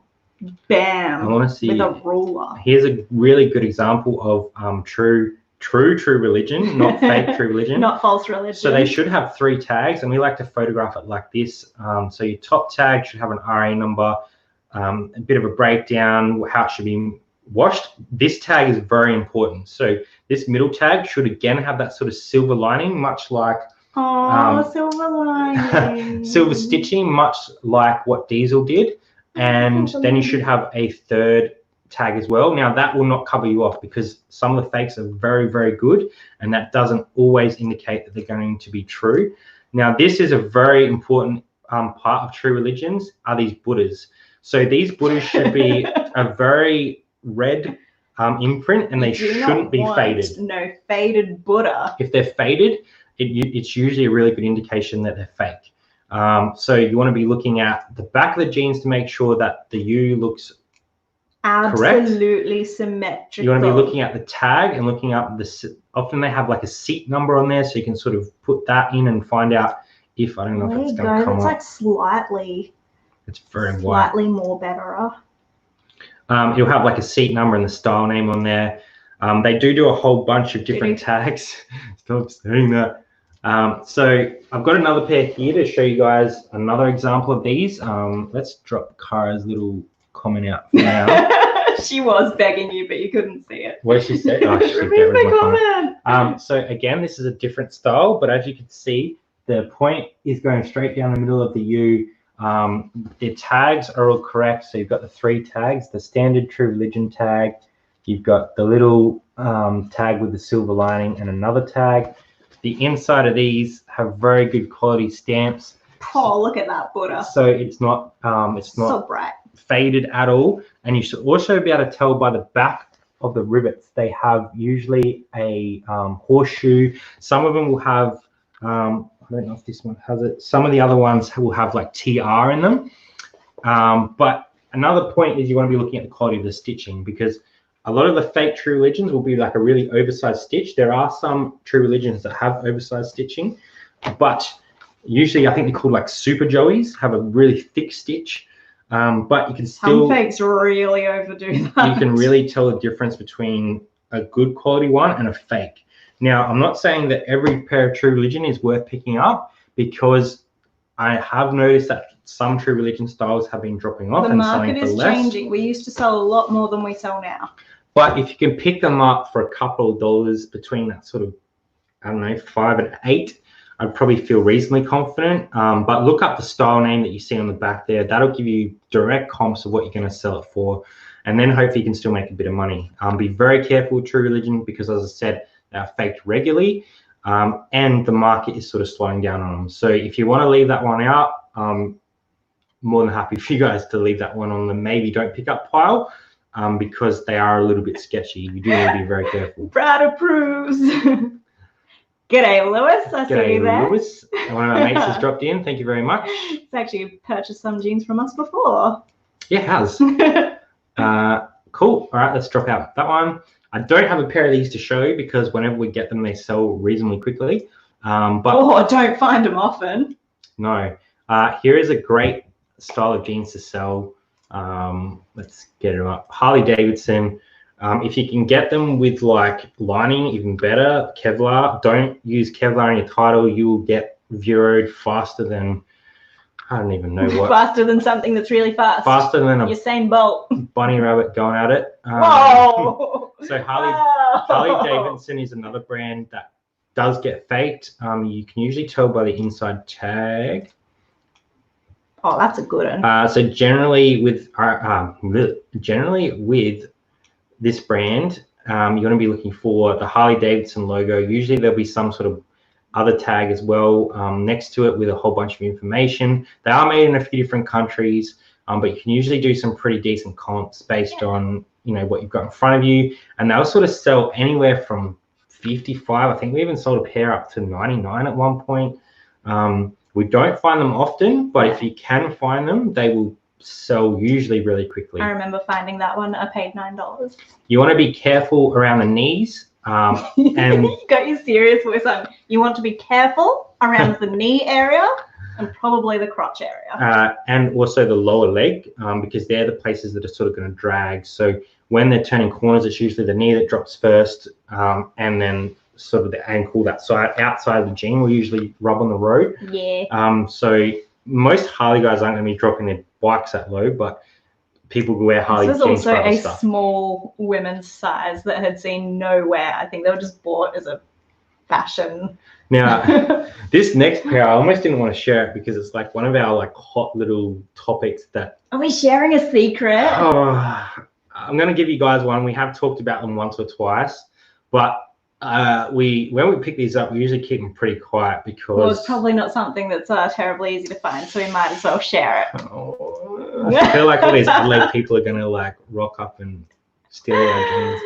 bam. I want to see with a ruler. Here's a really good example of true religion, not fake True Religion. Not false religion. So they should have 3 tags, and we like to photograph it like this. So your top tag should have an RA number. a bit of a breakdown, how it should be washed. This tag is very important. So this middle tag should again have that sort of silver lining, much like silver lining. silver stitching, much like what Diesel did. And then you should have a third tag as well. Now that will not cover you off because some of the fakes are very, very good, and that doesn't always indicate that they're going to be true. Now this is a very important part of True Religions, are these Buddhas. So these Buddhas should be a very red imprint, and they shouldn't be faded. No faded Buddha. If they're faded, it's usually a really good indication that they're fake. So you want to be looking at the back of the jeans to make sure that the U looks absolutely correct. Symmetrical. You want to be looking at the tag and looking up often they have like a seat number on there, so you can sort of put that in and find out if, I don't know if it's going to come up. It's like it's very slightly more better. You'll have like a seat number and the style name on there. They do a whole bunch of different tags. Stop saying that. So I've got another pair here to show you guys another example of these. Let's drop Kara's little comment out for now. She was begging you, but you couldn't see it. What did she say? Oh, she remove the comment. So again, this is a different style, but as you can see, the point is going straight down the middle of the U. The tags are all correct. So you've got the 3 tags, the standard True Religion tag. You've got the little tag with the silver lining and another tag. The inside of these have very good quality stamps. Oh, look at that Buddha. So it's not so bright, faded at all. And you should also be able to tell by the back of the rivets. They have usually a horseshoe. Some of them will have I don't know if this one has it. Some of the other ones will have like TR in them. But another point is you want to be looking at the quality of the stitching, because a lot of the fake True Religions will be like a really oversized stitch. There are some True Religions that have oversized stitching, but usually I think they're called like Super Joeys, have a really thick stitch. But you can still... Some fakes really overdo that. You can really tell the difference between a good quality one and a fake. Now, I'm not saying that every pair of True Religion is worth picking up, because I have noticed that some True Religion styles have been dropping off and selling for less. The market is changing. We used to sell a lot more than we sell now. But if you can pick them up for a couple of dollars between that sort of, I don't know, 5 and 8, I'd probably feel reasonably confident. But look up the style name that you see on the back there. That'll give you direct comps of what you're going to sell it for. And then hopefully you can still make a bit of money. Be very careful with True Religion, because as I said, they're faked regularly, and the market is sort of slowing down on them. So if you want to leave that one out, more than happy for you guys to leave that one on the maybe don't pick up pile, because they are a little bit sketchy. You do need to be very careful. Brad approves. G'day, Lewis. I see you there. Lewis, one of our mates has dropped in. Thank you very much. It's actually purchased some jeans from us before. Yeah, it has. Cool. All right, let's drop out that one. I don't have a pair of these to show you, because whenever we get them, they sell reasonably quickly. But I don't find them often. No. Here is a great style of jeans to sell. Let's get it up. Harley Davidson. If you can get them with like lining, even better. Kevlar. Don't use Kevlar in your title. You will get zeroed faster than, I don't even know what. Faster than something that's really fast. Faster than a Usain Bolt. Bunny rabbit going at it. Whoa! So Harley Davidson is another brand that does get faked. You can usually tell by the inside tag. Oh, that's a good one. So generally with this brand, you're going to be looking for the Harley Davidson logo. Usually there'll be some sort of other tag as well next to it with a whole bunch of information. They are made in a few different countries, but you can usually do some pretty decent comps based on what you've got in front of you, and they'll sort of sell anywhere from 55. I think we even sold a pair up to 99 at one point. We don't find them often, but if you can find them, they will sell usually really quickly. I remember finding that one. I paid $9. You want to be careful around the knees. And you got your serious voice on. You want to be careful around the knee area and probably the crotch area. And also the lower leg, because they're the places that are sort of going to drag. So when they're turning corners, it's usually the knee that drops first, and then sort of the ankle, that side outside of the jean will usually rub on the road. Yeah. So most Harley guys aren't going to be dropping their bikes that low, but people who wear Harley This was jeans also for other a stuff. small women's size that had seen no wear. I think they were just bought as a fashion. Now, this next pair, I almost didn't want to share it because it's like one of our like hot little topics that. Are we sharing a secret? Oh, I'm going to give you guys one. We have talked about them once or twice, but when we pick these up, we usually keep them pretty quiet because. Well, it's probably not something that's terribly easy to find, so we might as well share it. Oh, I feel like all these Adelaide people are going to like rock up and steal our jeans.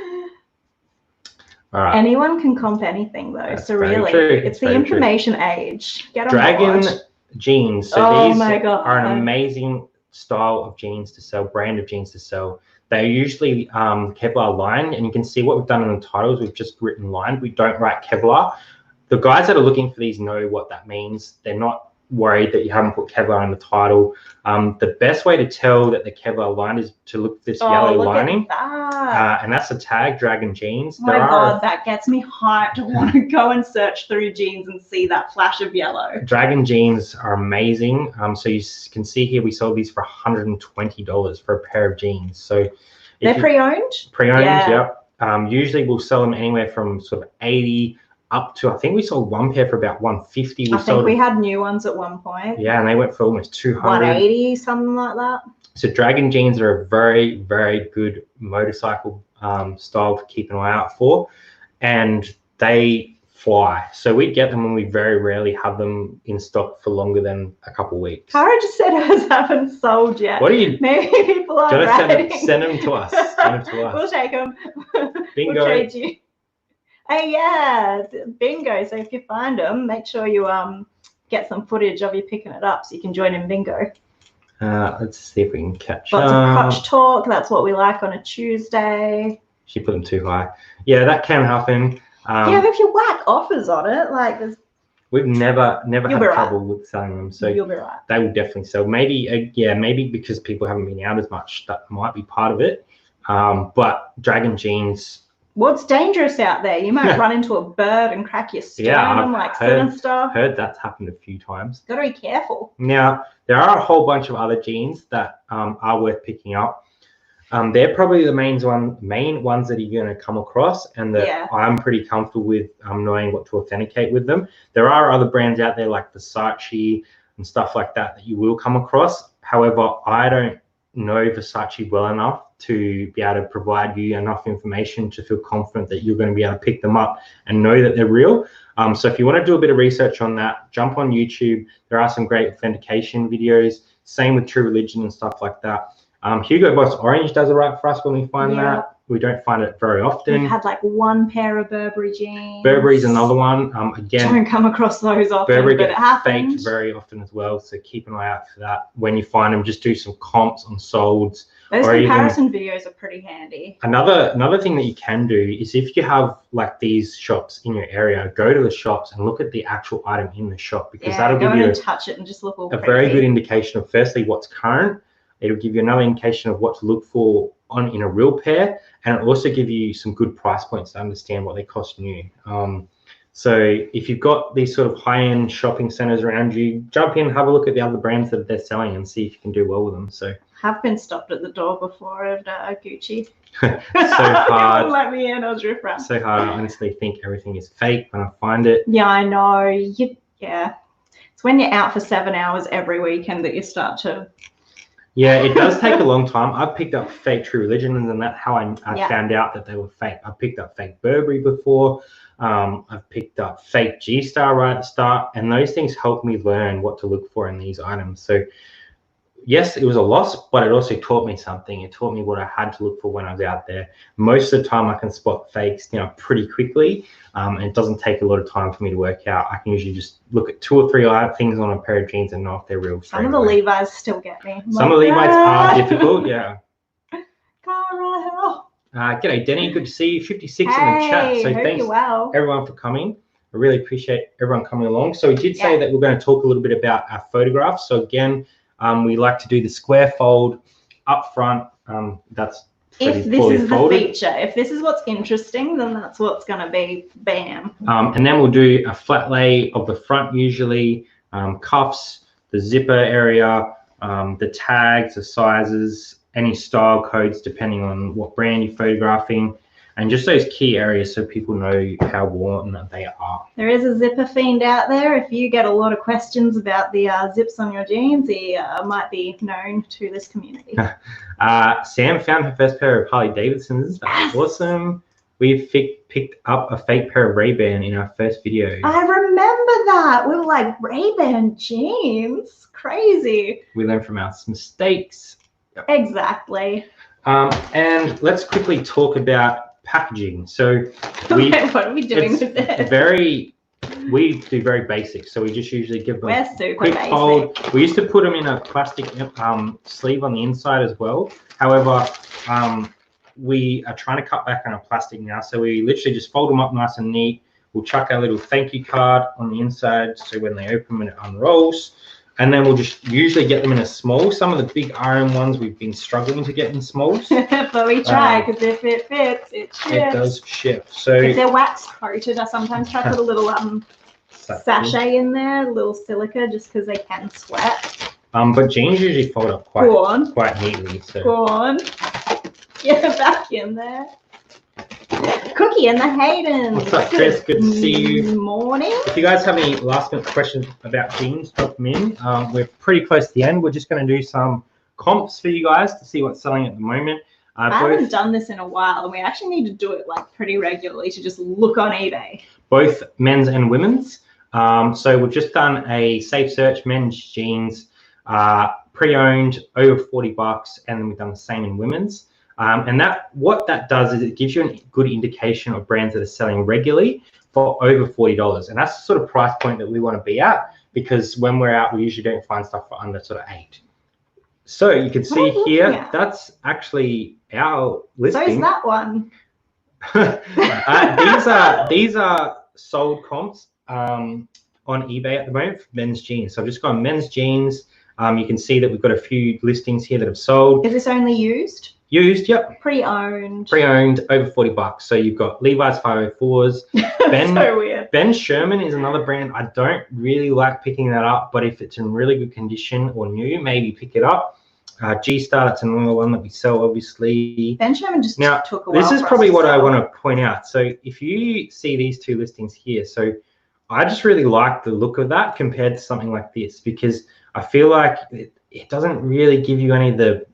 All right. Anyone can comp anything though, That's so very really, true. it's the information age. Get on Dragon board. jeans. So Oh these my God. are an amazing style of jeans to sell, brand of jeans to sell. They're usually Kevlar lined, and you can see what we've done in the titles. We've just written lined. We don't write Kevlar. The guys that are looking for these know what that means. They're not worried that you haven't put Kevlar in the title. The best way to tell that the Kevlar lined is to look at this yellow lining. That. And that's a tag, Dragon Jeans. Oh my God, that gets me hyped to want to go and search through jeans and see that flash of yellow. Dragon jeans are amazing. So you can see here we sold these for $120 for a pair of jeans. So they're pre-owned? Pre-owned, yeah. Yep. Usually we'll sell them anywhere from sort of 80 up to, I think we sold one pair for about 150. I think we had new ones at one point. Yeah, and they went for almost 200. 180, something like that. So Dragon jeans are a very, very good motorcycle style to keep an eye out for, and they fly. So we get them, and we very rarely have them in stock for longer than a couple of weeks. Cara just said hers haven't sold yet. What are you? Maybe people are send them to us. Send them to us. We'll take them. Bingo. We'll trade you. Hey, yeah, bingo. So if you find them, make sure you get some footage of you picking it up so you can join in bingo. Let's see if we can catch Lots of crotch talk. That's what we like on a Tuesday. She put them too high. Yeah, that can happen. Yeah, but if you whack offers on it, like there's. We've never had trouble right. with selling them, so you'll be right. They will definitely sell. Maybe maybe because people haven't been out as much, that might be part of it. But Dragon jeans. Well, it's dangerous out there. You might run into a bird and crack your sternum, and stuff. Heard that's happened a few times. Got to be careful. Now, there are a whole bunch of other jeans that are worth picking up. They're probably the main ones that you're going to come across, and that I'm pretty comfortable with knowing what to authenticate with them. There are other brands out there like Versace and stuff like that you will come across. However, I don't know Versace well enough to be able to provide you enough information to feel confident that you're going to be able to pick them up and know that they're real. So if you want to do a bit of research on that, jump on YouTube. There are some great authentication videos. Same with True Religion and stuff like that. Hugo Boss Orange does it right for us when we find that. We don't find it very often. We've had like one pair of Burberry jeans. Burberry's another one. Again, don't come across those often, Burberry but it happens. Faked very often as well, so keep an eye out for that. When you find them, just do some comps on solds. Those comparison videos are pretty handy. Another thing that you can do is if you have like these shops in your area, go to the shops and look at the actual item in the shop, because that'll give you touch it and just look all a very good indication of firstly what's current. It'll give you another indication of what to look for in a real pair, and it'll also give you some good price points to understand what they cost new. So if you've got these sort of high-end shopping centers around you, jump in, have a look at the other brands that they're selling and see if you can do well with them. So have been stopped at the door before at Gucci. So hard. Let me in. I was riffraff. So hard. I honestly think everything is fake when I find it. Yeah, I know. It's when you're out for 7 hours every weekend that you start to. Yeah, it does take a long time. I've picked up fake True Religion, and that's how I found out that they were fake. I've picked up fake Burberry before. I've picked up fake G-Star right at the start, and those things helped me learn what to look for in these items. So yes, it was a loss, but it also taught me something. It taught me what I had to look for when I was out there. Most of the time I can spot fakes, pretty quickly. And it doesn't take a lot of time for me to work out. I can usually just look at 2 or 3 things on a pair of jeans and know if they're real. Some of the Levi's still get me. Some of the Levi's are difficult, yeah. Cara, g'day, Denny. Good to see you. 56 in the chat. So thanks everyone for coming. I really appreciate everyone coming along. So we did say that we're going to talk a little bit about our photographs. So again, we like to do the square fold up front. That's if this is the feature, if this is what's interesting, then that's what's going to be bam. And then we'll do a flat lay of the front, usually cuffs, the zipper area, the tags, the sizes, any style codes depending on what brand you're photographing, and just those key areas so people know how worn they are. There is a zipper fiend out there. If you get a lot of questions about the zips on your jeans, he might be known to this community. Sam found her first pair of Harley Davidsons. That's awesome. We picked up a fake pair of Ray-Ban in our first video. I remember that. We were like, Ray-Ban jeans? Crazy. We learned from our mistakes. Yep. Exactly. And let's quickly talk about packaging. So what are we doing with this? We do very basic. So we just usually give them a quick fold. We used to put them in a plastic sleeve on the inside as well. However, we are trying to cut back on our plastic now. So we literally just fold them up nice and neat. We'll chuck our little thank you card on the inside. So when they open them, it unrolls. And then we'll just usually get them in a small. Some of the big iron ones we've been struggling to get in smalls. But we try, because if it fits, it shifts. It does shift. So if they're wax coated, I sometimes try to put a little sachet in there, a little silica, just because they can sweat. But jeans usually fold up quite neatly. So go on. Get it back in there. Cookie and the Haydens. What's up, Chris? Good to see you. Morning. If you guys have any last minute questions about jeans, drop them in. We're pretty close to the end. We're just going to do some comps for you guys to see what's selling at the moment. I haven't done this in a while, and we actually need to do it like pretty regularly to just look on eBay. Both men's and women's. So we've just done a safe search men's jeans, pre-owned, over $40, and then we've done the same in women's. And what that does is it gives you a good indication of brands that are selling regularly for over $40. And that's the sort of price point that we want to be at, because when we're out, we usually don't find stuff for under sort of $8. So you can see here, that's actually our listing. So is that one. These are sold comps on eBay at the moment for men's jeans. So I've just gone men's jeans. You can see that we've got a few listings here that have sold. Is this only used? Used, yep. Pre-owned. Pre-owned, over $40. So you've got Levi's 504s. So weird. Ben Sherman is another brand. I don't really like picking that up, but if it's in really good condition or new, maybe pick it up. G-Star, that's another one that we sell, obviously. Ben Sherman just took a while. This is probably what I want to point out. So if you see these two listings here, so I just really like the look of that compared to something like this, because I feel like it doesn't really give you any of the,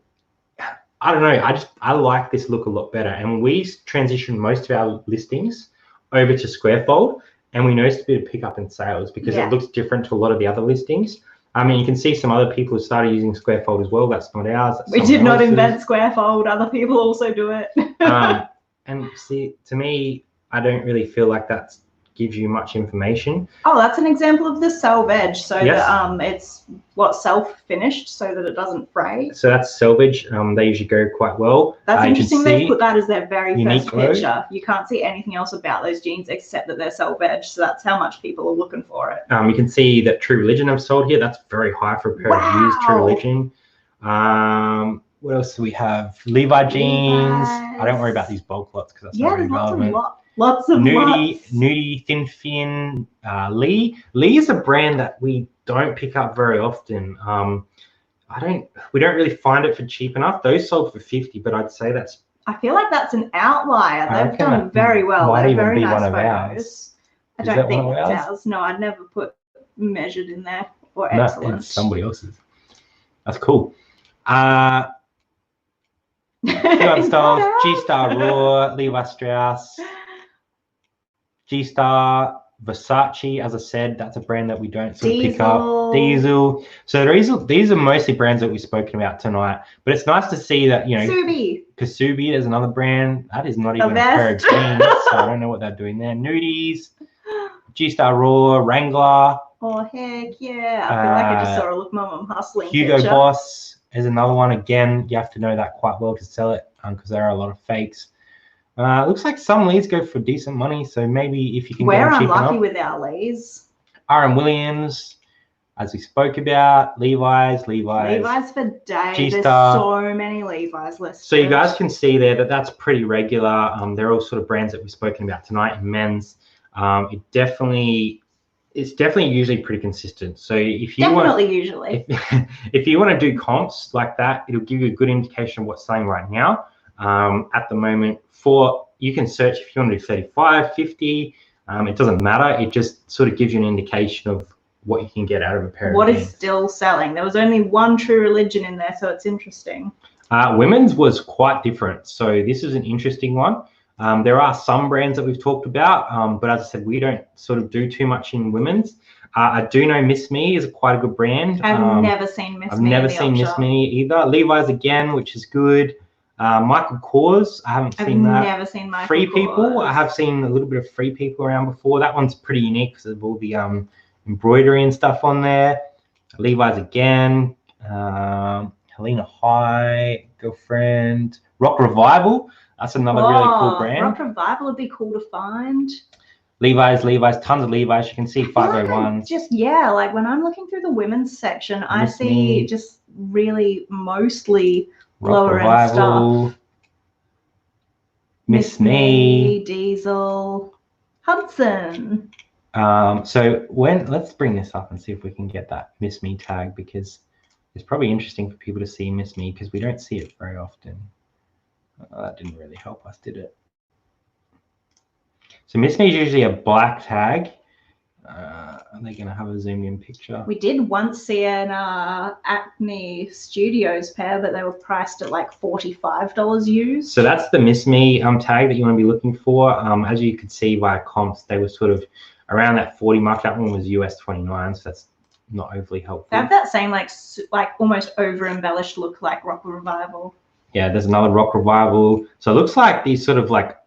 I don't know, I like this look a lot better. And we transitioned most of our listings over to square fold, and we noticed a bit of pickup in sales because it looks different to a lot of the other listings. I mean, you can see some other people have started using square fold as well. That's not ours. That's we did not invent square fold. Other people also do it. And see, to me, I don't really feel like that gives you much information. Oh, that's an example of the selvage. So that it's self-finished so that it doesn't fray. So that's selvage. They usually go quite well. That's interesting. They put that as their very first picture. You can't see anything else about those jeans except that they're selvage. So that's how much people are looking for it. You can see that True Religion have sold here. That's very high for a pair of used True Religion. What else do we have? Levi jeans. I don't worry about these bulk lots because that's not really relevant. Lots of Nudie, Thin Fin, Lee. Lee is a brand that we don't pick up very often. We don't really find it for cheap enough. Those sold for $50, but I'd say that's. I feel like that's an outlier. They've done very well. They're very nice photos. I don't think it's ours. No, I'd never put measured in there or excellent. It's somebody else's. That's cool. Styles, G-Star Raw, Levi Strauss. G-Star, Versace, as I said, that's a brand that we don't sort of pick up. Diesel. So these are mostly brands that we've spoken about tonight. But it's nice to see that, you know, Ksubi is another brand. That is not even a pair of jeans, so I don't know what they're doing there. Nudies, G-Star Raw, Wrangler. Oh, heck yeah. I feel like I just saw a Look Mum Hustling Hugo picture. Boss is another one. Again, you have to know that quite well to sell it because there are a lot of fakes. Looks like some Lees go for decent money, so maybe if you can get them cheap enough. We're unlucky with our Lees. R.M. Williams, as we spoke about, Levi's for days. There's so many Levi's listed. So you guys can see there that that's pretty regular. They're all sort of brands that we've spoken about tonight in men's. It definitely It's definitely usually pretty consistent. So if you usually. If you want to do comps like that, it'll give you a good indication of what's selling right now. At the moment, you can search if you want to do 35, 50. It doesn't matter. It just sort of gives you an indication of what you can get out of a pair What of is jeans. still selling? There was only one True Religion in there, so it's interesting. Women's was quite different. So this is an interesting one. There are some brands that we've talked about, but as I said, we don't sort of do too much in women's. I do know Miss Me is quite a good brand. I've never seen Miss Me. I've never seen Miss Me either. Levi's again, which is good. Michael Kors, I haven't seen that. I've never seen Michael Free Kors. People, I have seen a little bit of Free People around before. That one's pretty unique because of all the embroidery and stuff on there. Levi's again. Helena High, Girlfriend. Rock Revival. That's another really cool brand. Rock Revival would be cool to find. Levi's, tons of Levi's. You can see 501s. Like when I'm looking through the women's section, I see just really mostly lower end stuff. Miss Me, Diesel, Hudson. So let's bring this up and see if we can get that Miss Me tag, because it's probably interesting for people to see Miss Me because we don't see it very often. That didn't really help us, did it? So Miss Me is usually a black tag. Are they going to have a zoomed in picture? We did once see an Acne Studios pair, but they were priced at like $45 used. So that's the Miss Me tag that you want to be looking for. As you could see via comps, they were sort of around that 40 mark. That one was US 29, so that's not overly helpful. They have that same like almost over embellished look like Rock Revival. Yeah, there's another Rock Revival. So it looks like these sort of like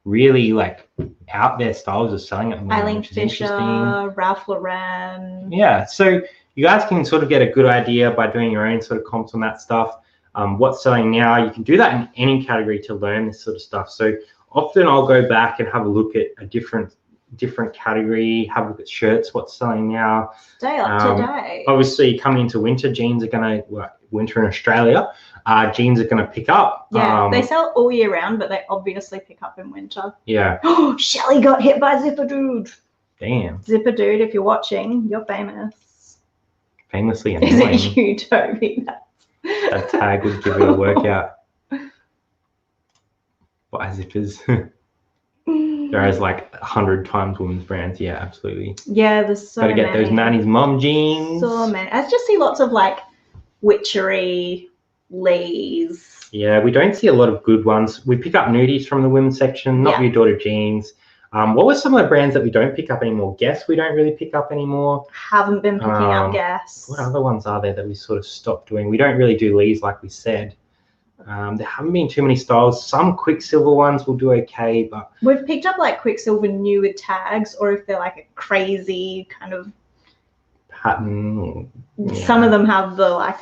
really like out there styles are selling at the moment, Eileen which is Fisher, interesting. Ralph Lauren. Yeah, so you guys can sort of get a good idea by doing your own sort of comps on that stuff. What's selling now, you can do that in any category to learn this sort of stuff. So often I'll go back and have a look at a different category, have a look at shirts, what's selling now. Stay up to date. Obviously coming into winter, jeans are going to, winter in Australia, jeans are going to pick up. Yeah, they sell all year round, but they obviously pick up in winter. Yeah. Oh, Shelly got hit by Zipper Dude. Damn. Zipper Dude, if you're watching, you're famous. Famously annoying. Is it you, Toby? That tag would give it a workout. Buy zippers. There is like 100 times women's brands. Yeah, absolutely. Yeah, there's so many. Gotta get those Nanny's mum jeans. So many. I just see lots of like Witchery, Lee's. Yeah, we don't see a lot of good ones. We pick up nudies from the women's section, not Your Daughter jeans. What were some of the brands that we don't pick up anymore? Guess we don't really pick up anymore. Haven't been picking up Guess. What other ones are there that we sort of stopped doing? We don't really do Lee's like we said. There haven't been too many styles. Some Quicksilver ones will do okay, but we've picked up like Quicksilver new with tags, or if they're like a crazy kind of pattern. Some of them have the like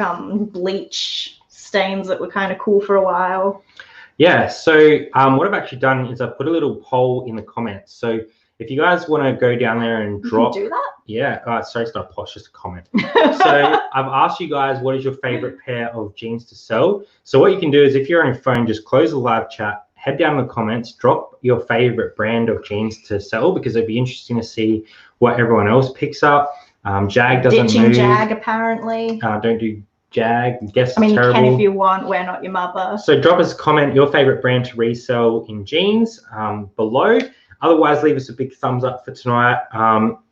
bleach stains that were kind of cool for a while. Yeah, so what I've actually done is I've put a little poll in the comments. So if you guys want to go down there and drop... You can do that? Yeah, sorry, it's not a post, just a comment. So I've asked you guys, what is your favorite pair of jeans to sell? So what you can do is if you're on your phone, just close the live chat, head down in the comments, drop your favorite brand of jeans to sell, because it'd be interesting to see what everyone else picks up. Jag doesn't move. Ditching Jag, apparently. Don't do Jag. Guess I mean, terrible. you can if you want. We're not your mother. So drop us a comment, your favorite brand to resell in jeans below. Otherwise, leave us a big thumbs up for tonight.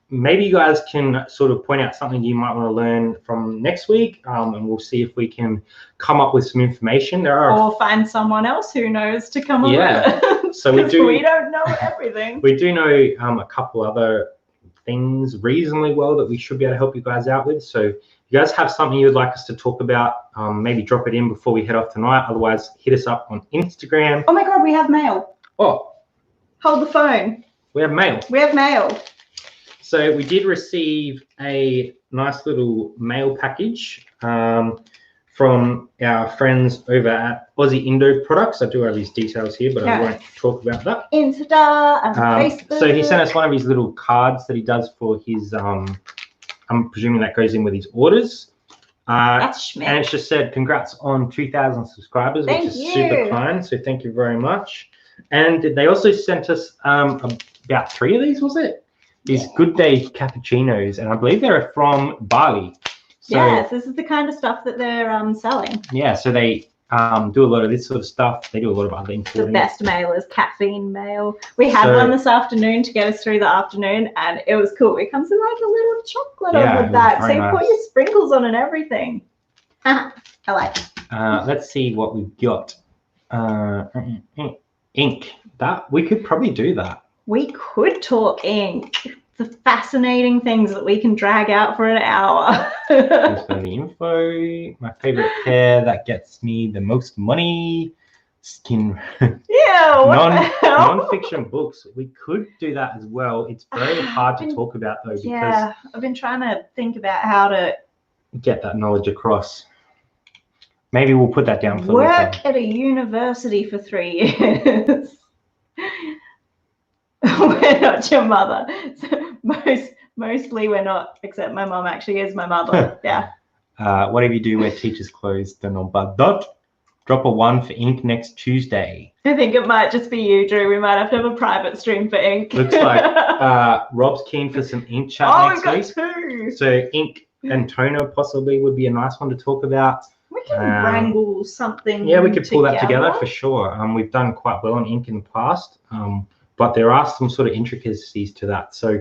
Maybe you guys can sort of point out something you might want to learn from next week, and we'll see if we can come up with some information. Or find someone else who knows to come up with it. So we don't know everything. We do know a couple other things reasonably well that we should be able to help you guys out with. So if you guys have something you'd like us to talk about, maybe drop it in before we head off tonight. Otherwise, hit us up on Instagram. Oh my God, we have mail. Oh. Hold the phone. We have mail. We have mail. So we did receive a nice little mail package from our friends over at Aussie Indo Products. I do have his details here, but I won't talk about that. Insta and Facebook. So he sent us one of his little cards that he does for his, I'm presuming that goes in with his orders. That's schmick. And it's just said, congrats on 2,000 subscribers, which is super kind. So thank you very much. And they also sent us about 3 of these, was it? is Good Day Cappuccinos, and I believe they're from Bali. So, yes, this is the kind of stuff that they're selling. Yeah, so they do a lot of this sort of stuff. They do a lot of other things. The best mail is caffeine mail. We had one this afternoon to get us through the afternoon, and it was cool. It comes with like a little chocolate on the back, so you put your sprinkles on and everything. I like it. Let's see what we've got. Ink. That we could probably do that. We could talk ink. The fascinating things that we can drag out for an hour. Thanks for the info. My favorite pair that gets me the most money. Skin. Yeah. Non-fiction books. We could do that as well. It's very hard to talk about though, because I've been trying to think about how to get that knowledge across. Maybe we'll put that down for work at a university for 3 years. We're not your mother. So mostly we're not, except my mom actually is my mother. Yeah. Whatever you do, wear teacher's clothes. Drop a 1 for ink next Tuesday. I think it might just be you, Drew. We might have to have a private stream for ink. Looks like Rob's keen for some ink chat next week. We've got 2. So ink and toner possibly would be a nice one to talk about. We can wrangle something. Yeah, we could pull that together for sure. We've done quite well on ink in the past, but there are some sort of intricacies to that. So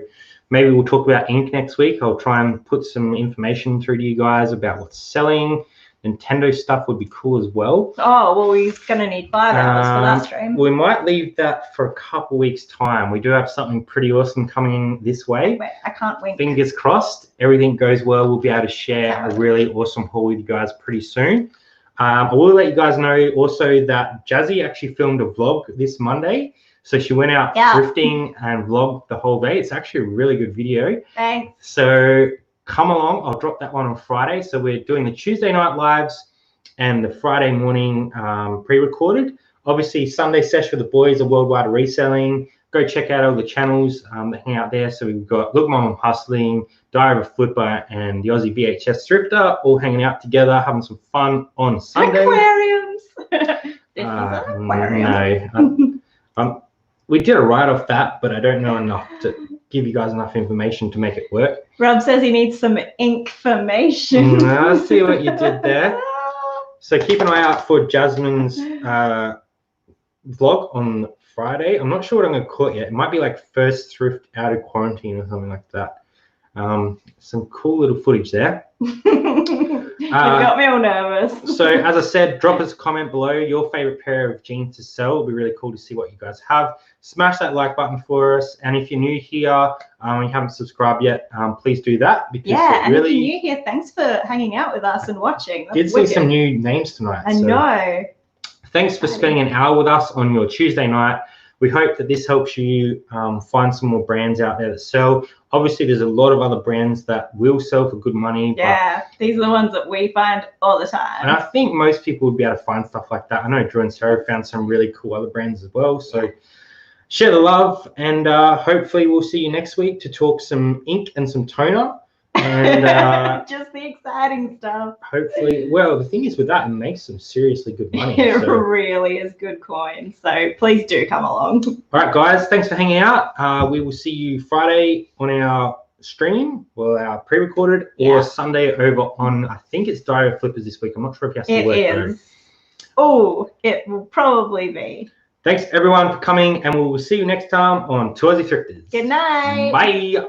maybe we'll talk about ink next week. I'll try and put some information through to you guys about what's selling. Nintendo stuff would be cool as well. Oh, well, we're going to need 5 hours for that stream. We might leave that for a couple weeks' time. We do have something pretty awesome coming in this way. Wait, I can't wait. Fingers crossed. Everything goes well. We'll be able to share a really awesome haul with you guys pretty soon. I will let you guys know also that Jazzy actually filmed a vlog this Monday. So she went out thrifting and vlogged the whole day. It's actually a really good video. Thanks. So come along. I'll drop that one on Friday. So we're doing the Tuesday night lives and the Friday morning pre-recorded. Obviously, Sunday session with the boys are worldwide reselling. Go check out all the channels that hang out there. So we've got Look Mom, I'm Hustling, Diary of a Flipper, and the Aussie VHS Thrifter all hanging out together, having some fun on Sunday. Aquariums. This is an aquarium. No. We did a write-off that, but I don't know enough to give you guys enough information to make it work. Rob says he needs some information. I see what you did there. So keep an eye out for Jasmin's vlog on Friday. I'm not sure what I'm going to call it yet. It might be like first thrift out of quarantine or something like that. Some cool little footage there. You got me all nervous. So as I said, drop us a comment below your favorite pair of jeans to sell. It'll be really cool to see what you guys have. Smash that like button for us, and if you're new here and you haven't subscribed yet, please do that, because and if you're new here, thanks for hanging out with us and watching. Did see some new names tonight. I know. Thanks for spending an hour with us on your Tuesday night. We hope that this helps you find some more brands out there that sell. Obviously, there's a lot of other brands that will sell for good money. Yeah, these are the ones that we find all the time. And I think most people would be able to find stuff like that. I know Drew and Sarah found some really cool other brands as well. So share the love, and hopefully we'll see you next week to talk some ink and some toner. And just the exciting stuff. Hopefully, well, the thing is with that, it makes some seriously good money. It really is good coin. So please do come along. All right, guys, thanks for hanging out. We will see you Friday on our stream, well, our pre-recorded, or Sunday over on, I think it's Diary of Flippers this week. I'm not sure if you have to work. It is. Oh, it will probably be. Thanks everyone for coming, and we will see you next time on To Resell Thrifters. Good night. Bye.